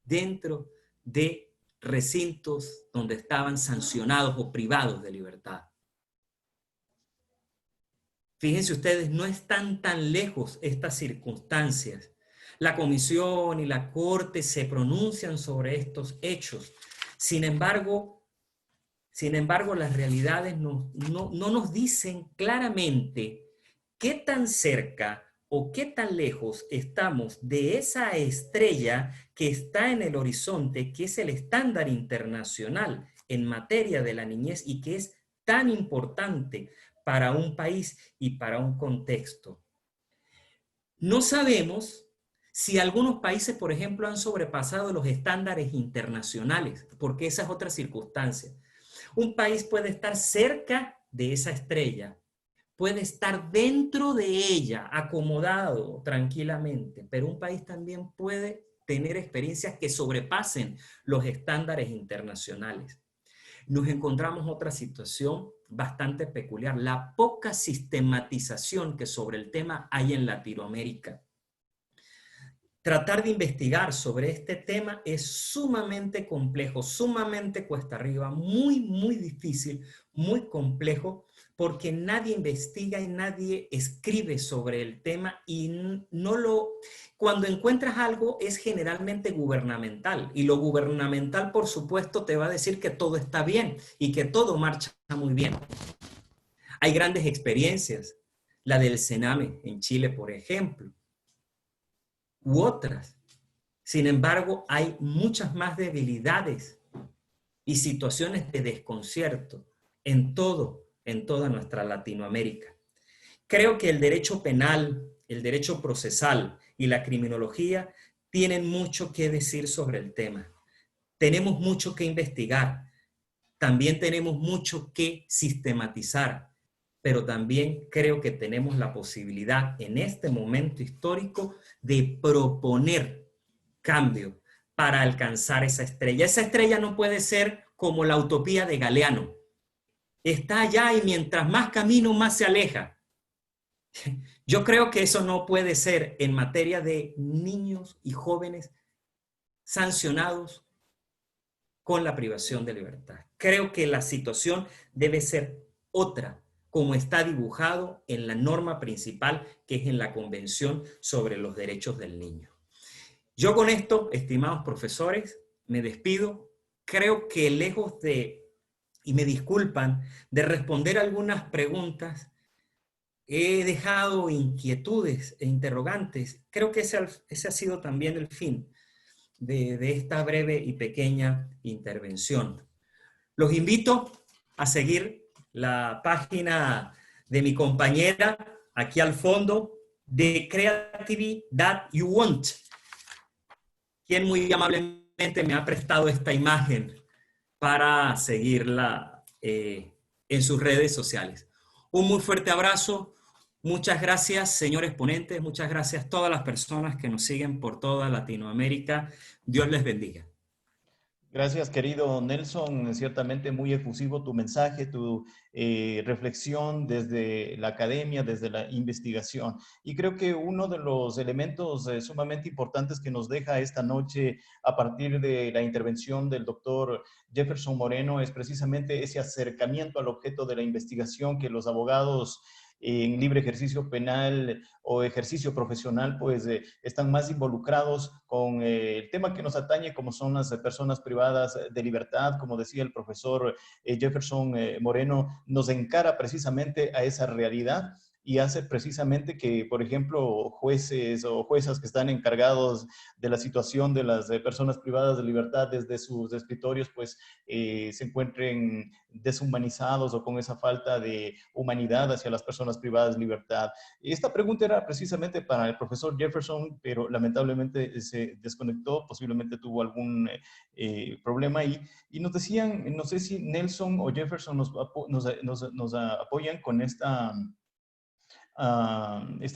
dentro de recintos donde estaban sancionados o privados de libertad. Fíjense ustedes, no están tan lejos estas circunstancias. La comisión y la corte se pronuncian sobre estos hechos. Sin embargo, las realidades no nos dicen claramente qué tan cerca o qué tan lejos estamos de esa estrella que está en el horizonte, que es el estándar internacional en materia de la niñez y que es tan importante para un país y para un contexto. No sabemos si algunos países, por ejemplo, han sobrepasado los estándares internacionales, porque esa es otra circunstancia. Un país puede estar cerca de esa estrella, puede estar dentro de ella, acomodado tranquilamente, pero un país también puede tener experiencias que sobrepasen los estándares internacionales. Nos encontramos otra situación bastante peculiar, la poca sistematización que sobre el tema hay en Latinoamérica. Tratar de investigar sobre este tema es sumamente complejo, sumamente cuesta arriba, muy difícil, muy complejo, porque nadie investiga y nadie escribe sobre el tema y cuando encuentras algo es generalmente gubernamental, y lo gubernamental, por supuesto, te va a decir que todo está bien y que todo marcha muy bien. Hay grandes experiencias, la del Sename en Chile, por ejemplo, u otras. Sin embargo, hay muchas más debilidades y situaciones de desconcierto en toda nuestra Latinoamérica. Creo que el derecho penal, el derecho procesal y la criminología tienen mucho que decir sobre el tema. Tenemos mucho que investigar, también tenemos mucho que sistematizar, pero también creo que tenemos la posibilidad en este momento histórico de proponer cambio para alcanzar esa estrella. Esa estrella no puede ser como la utopía de Galeano. Está allá y mientras más camino, más se aleja. Yo creo que eso no puede ser en materia de niños y jóvenes sancionados con la privación de libertad. Creo que la situación debe ser otra, como está dibujado en la norma principal, que es en la Convención sobre los Derechos del Niño. Yo con esto, estimados profesores, me despido. Creo que lejos de, y me disculpan, de responder algunas preguntas, he dejado inquietudes e interrogantes. Creo que ese ha sido también el fin de esta breve y pequeña intervención. Los invito a seguir la página de mi compañera aquí al fondo, de Creativity That You Want, quien muy amablemente me ha prestado esta imagen para seguirla en sus redes sociales. Un muy fuerte abrazo. Muchas gracias, señores ponentes. Muchas gracias a todas las personas que nos siguen por toda Latinoamérica. Dios les bendiga. Gracias, querido Nelson. Ciertamente muy efusivo tu mensaje, tu reflexión desde la academia, desde la investigación. Y creo que uno de los elementos sumamente importantes que nos deja esta noche a partir de la intervención del doctor Jefferson Moreno es precisamente ese acercamiento al objeto de la investigación que los abogados en libre ejercicio penal o ejercicio profesional, pues están más involucrados con el tema que nos atañe, como son las personas privadas de libertad. Como decía el profesor Jefferson Moreno, nos encara precisamente a esa realidad y hace precisamente que, por ejemplo, jueces o juezas que están encargados de la situación de las personas privadas de libertad desde sus escritorios, pues se encuentren deshumanizados o con esa falta de humanidad hacia las personas privadas de libertad. Esta pregunta era precisamente para el profesor Jefferson, pero lamentablemente se desconectó, posiblemente tuvo algún problema ahí. Y nos decían, no sé si Nelson o Jefferson nos apoyan con esta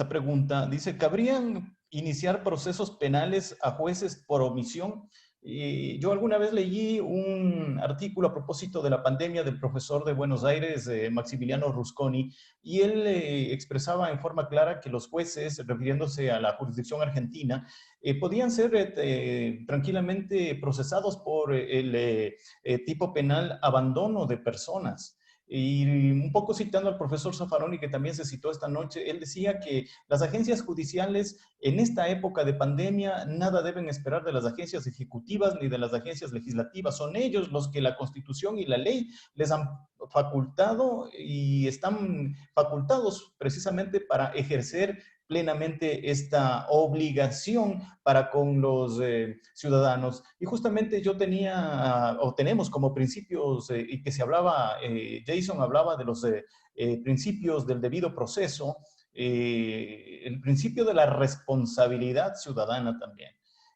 pregunta. Dice, ¿cabrían iniciar procesos penales a jueces por omisión? Yo alguna vez leí un artículo a propósito de la pandemia del profesor de Buenos Aires, Maximiliano Rusconi, y él expresaba en forma clara que los jueces, refiriéndose a la jurisdicción argentina, podían ser tranquilamente procesados por el tipo penal abandono de personas. Y un poco citando al profesor Zaffaroni, que también se citó esta noche, él decía que las agencias judiciales en esta época de pandemia nada deben esperar de las agencias ejecutivas ni de las agencias legislativas. Son ellos los que la Constitución y la ley les han facultado y están facultados precisamente para ejercer plenamente esta obligación para con los ciudadanos. Y justamente yo tenía, o tenemos como principios, y que se hablaba, Jason hablaba de los principios del debido proceso, el principio de la responsabilidad ciudadana también.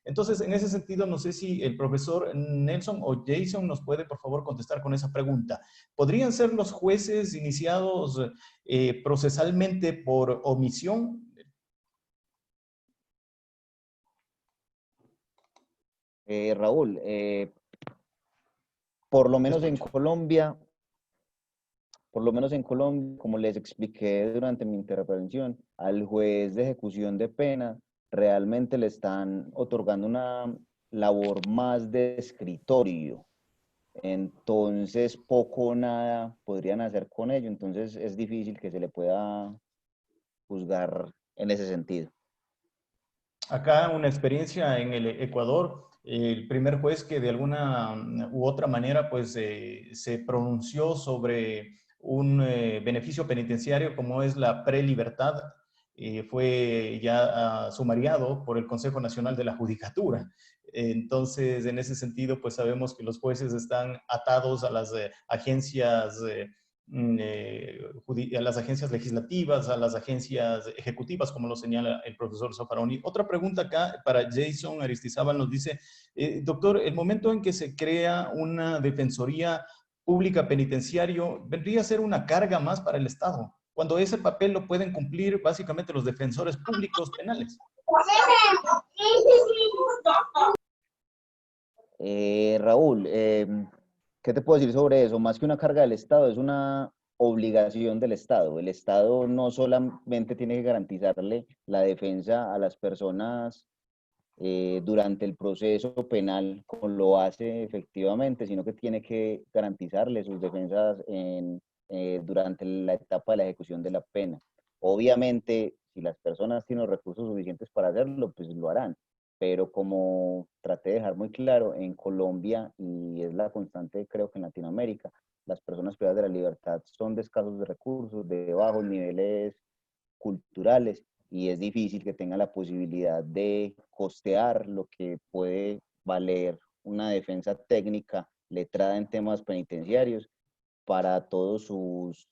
Entonces, en ese sentido, no sé si el profesor Nelson o Jason nos puede, por favor, contestar con esa pregunta. ¿Podrían ser los jueces iniciados procesalmente por omisión? Raúl, por lo menos en Colombia, como les expliqué durante mi intervención, al juez de ejecución de pena realmente le están otorgando una labor más de escritorio. Entonces, poco o nada podrían hacer con ello. Entonces, es difícil que se le pueda juzgar en ese sentido. Acá una experiencia en el Ecuador, el primer juez que de alguna u otra manera pues se pronunció sobre un beneficio penitenciario como es la prelibertad, fue ya sumariado por el Consejo Nacional de la Judicatura. Entonces, en ese sentido, pues sabemos que los jueces están atados a las agencias a las agencias legislativas, a las agencias ejecutivas, como lo señala el profesor Zaffaroni. Otra pregunta acá para Jason Aristizábal nos dice, doctor, el momento en que se crea una defensoría pública penitenciario, ¿vendría a ser una carga más para el Estado? Cuando ese papel lo pueden cumplir básicamente los defensores públicos penales. Raúl, ¿qué te puedo decir sobre eso? Más que una carga del Estado, es una obligación del Estado. El Estado no solamente tiene que garantizarle la defensa a las personas durante el proceso penal, como lo hace efectivamente, sino que tiene que garantizarle sus defensas durante la etapa de la ejecución de la pena. Obviamente, si las personas tienen los recursos suficientes para hacerlo, pues lo harán. Pero como traté de dejar muy claro, en Colombia, y es la constante creo que en Latinoamérica, las personas privadas de la libertad son de escasos recursos, de bajos niveles culturales, y es difícil que tengan la posibilidad de costear lo que puede valer una defensa técnica letrada en temas penitenciarios para todos sus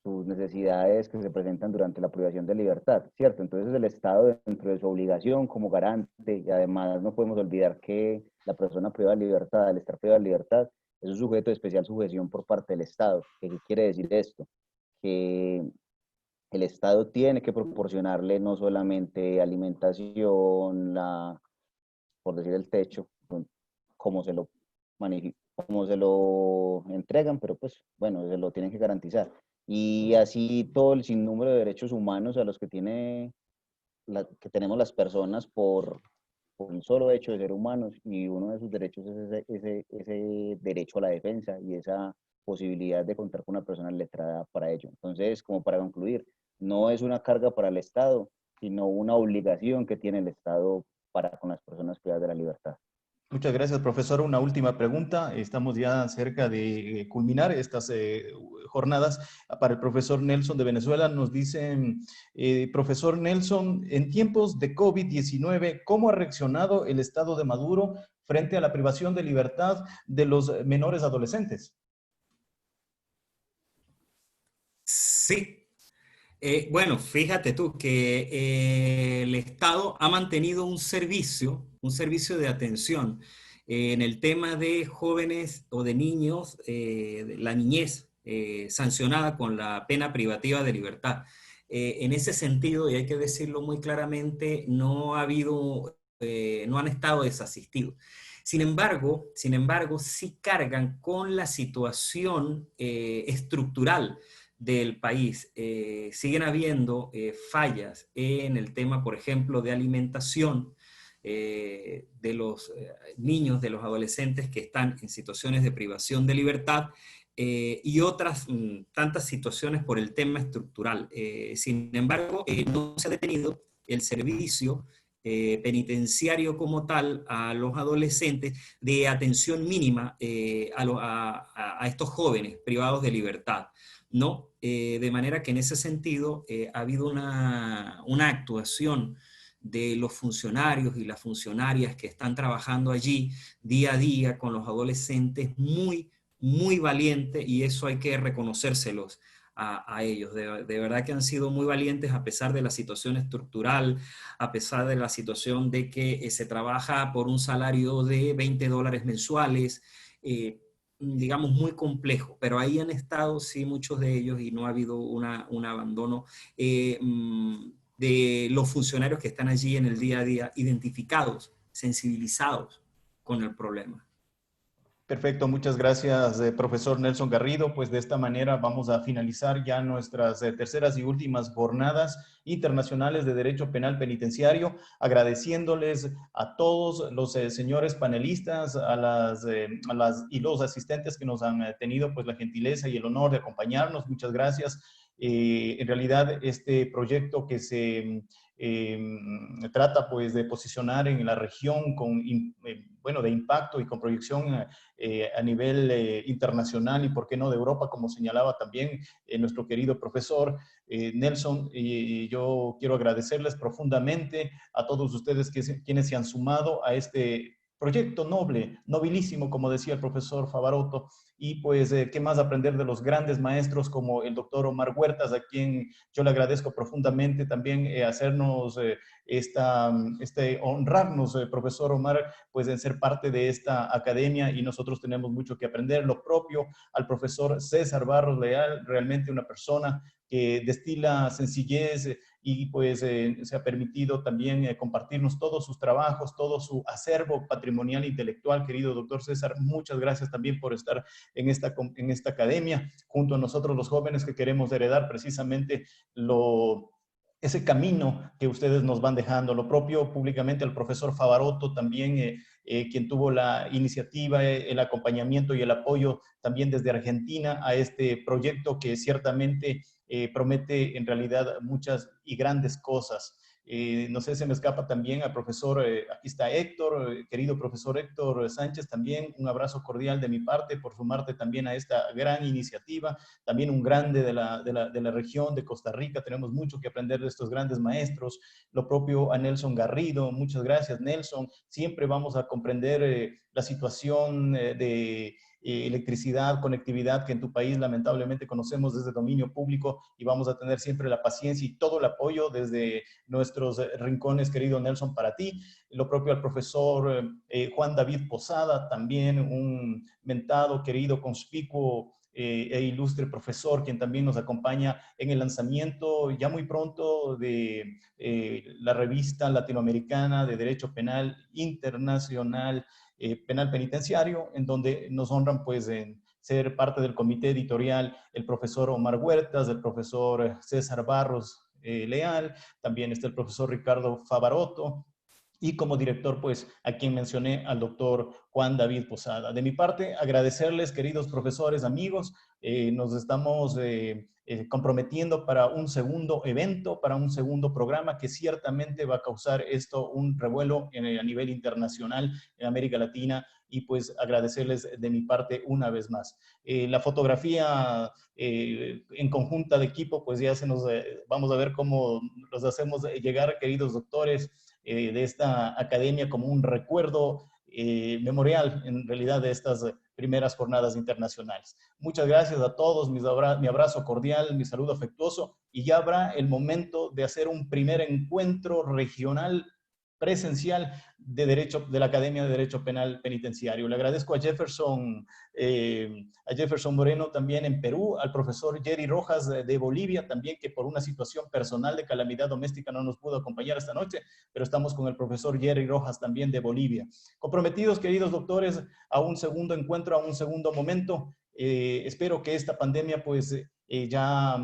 necesidades que se presentan durante la privación de libertad, ¿cierto? Entonces el Estado, dentro de su obligación como garante, y además no podemos olvidar que la persona privada de libertad, al estar privada de libertad, es un sujeto de especial sujeción por parte del Estado. ¿Qué quiere decir esto? Que el Estado tiene que proporcionarle no solamente alimentación, por decir el techo, como se lo entregan, pero pues bueno, se lo tienen que garantizar. Y así todo el sinnúmero de derechos humanos a los que que tenemos las personas por el solo hecho de ser humanos, y uno de sus derechos es ese derecho a la defensa y esa posibilidad de contar con una persona letrada para ello. Entonces, como para concluir, no es una carga para el Estado, sino una obligación que tiene el Estado para con las personas privadas de la libertad. Muchas gracias, profesor. Una última pregunta. Estamos ya cerca de culminar estas jornadas. Para el profesor Nelson de Venezuela nos dicen, profesor Nelson, en tiempos de COVID-19, ¿cómo ha reaccionado el Estado de Maduro frente a la privación de libertad de los menores adolescentes? Sí. Bueno, fíjate tú que el Estado ha mantenido un servicio de atención en el tema de jóvenes o de niños, de la niñez sancionada con la pena privativa de libertad. En ese sentido, y hay que decirlo muy claramente, no han estado desasistidos. Sin embargo, sí cargan con la situación estructural del país. Siguen habiendo fallas en el tema, por ejemplo, de alimentación de los niños, de los adolescentes que están en situaciones de privación de libertad y otras tantas situaciones por el tema estructural. Sin embargo, no se ha detenido el servicio penitenciario como tal a los adolescentes de atención mínima a estos jóvenes privados de libertad. ¿no? De manera que en ese sentido ha habido una actuación de los funcionarios y las funcionarias que están trabajando allí día a día con los adolescentes muy, muy valiente, y eso hay que reconocérselos a ellos. De verdad que han sido muy valientes a pesar de la situación estructural, a pesar de la situación de que se trabaja por un salario de $20 mensuales, digamos, muy complejo, pero ahí han estado, sí, muchos de ellos, y no ha habido un abandono de los funcionarios que están allí en el día a día, identificados, sensibilizados con el problema. Perfecto, muchas gracias, profesor Nelson Garrido. Pues de esta manera vamos a finalizar ya nuestras terceras y últimas jornadas internacionales de Derecho Penal Penitenciario, agradeciéndoles a todos los señores panelistas, a las y los asistentes que nos han tenido pues la gentileza y el honor de acompañarnos. Muchas gracias. En realidad, este proyecto que se trata pues de posicionar en la región con, bueno, de impacto y con proyección a nivel internacional y por qué no de Europa, como señalaba también nuestro querido profesor Nelson. Y yo quiero agradecerles profundamente a todos ustedes quienes se han sumado a este proyecto noble, nobilísimo, como decía el profesor Favarotto. Y pues, ¿qué más aprender de los grandes maestros como el doctor Omar Huertas, a quien yo le agradezco profundamente también hacernos honrarnos, profesor Omar, pues en ser parte de esta academia, y nosotros tenemos mucho que aprender. Lo propio al profesor César Barros Leal, realmente una persona que destila sencillez y pues se ha permitido también compartirnos todos sus trabajos, todo su acervo patrimonial intelectual. Querido doctor César, muchas gracias también por estar en esta academia, junto a nosotros los jóvenes que queremos heredar precisamente ese camino que ustedes nos van dejando. Lo propio públicamente al profesor Favarotto también, quien tuvo la iniciativa, el acompañamiento y el apoyo también desde Argentina a este proyecto que ciertamente promete en realidad muchas y grandes cosas. No sé, se me escapa también al profesor, aquí está Héctor, querido profesor Héctor Sánchez, también un abrazo cordial de mi parte por sumarte también a esta gran iniciativa, también un grande de la región de Costa Rica. Tenemos mucho que aprender de estos grandes maestros. Lo propio a Nelson Garrido, muchas gracias Nelson, siempre vamos a comprender la situación de electricidad, conectividad que en tu país lamentablemente conocemos desde dominio público, y vamos a tener siempre la paciencia y todo el apoyo desde nuestros rincones, querido Nelson, para ti. Lo propio al profesor Juan David Posada, también un mentado, querido, conspicuo e ilustre profesor, quien también nos acompaña en el lanzamiento ya muy pronto de la revista latinoamericana de Derecho Penal Internacional, Penal Penitenciario, en donde nos honran pues en ser parte del comité editorial el profesor Omar Huertas, el profesor César Barros Leal, también está el profesor Ricardo Favarotto, y como director, pues, a quien mencioné, al doctor Juan David Posada. De mi parte, agradecerles, queridos profesores, amigos, nos estamos comprometiendo para un segundo evento, para un segundo programa que ciertamente va a causar esto un revuelo a nivel internacional en América Latina, y pues agradecerles de mi parte una vez más. La fotografía en conjunta de equipo, pues ya vamos a ver cómo los hacemos llegar, queridos doctores, de esta academia como un recuerdo memorial en realidad de estas primeras jornadas internacionales. Muchas gracias a todos, mi abrazo cordial, mi saludo afectuoso, y ya habrá el momento de hacer un primer encuentro regional presencial de la Academia de Derecho Penal Penitenciario. Le agradezco a Jefferson Moreno también en Perú, al profesor Jerry Rojas de Bolivia también, que por una situación personal de calamidad doméstica no nos pudo acompañar esta noche, pero estamos con el profesor Jerry Rojas también de Bolivia. Comprometidos, queridos doctores, a un segundo encuentro, a un segundo momento. Espero que esta pandemia pues ya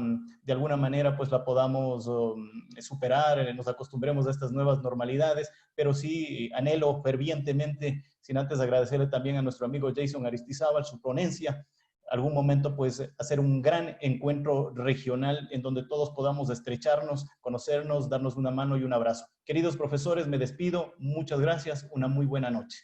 de alguna manera pues la podamos superar, nos acostumbremos a estas nuevas normalidades, pero sí anhelo fervientemente, sin antes agradecerle también a nuestro amigo Jason Aristizábal su ponencia, algún momento pues hacer un gran encuentro regional en donde todos podamos estrecharnos, conocernos, darnos una mano y un abrazo. Queridos profesores, me despido, muchas gracias, una muy buena noche.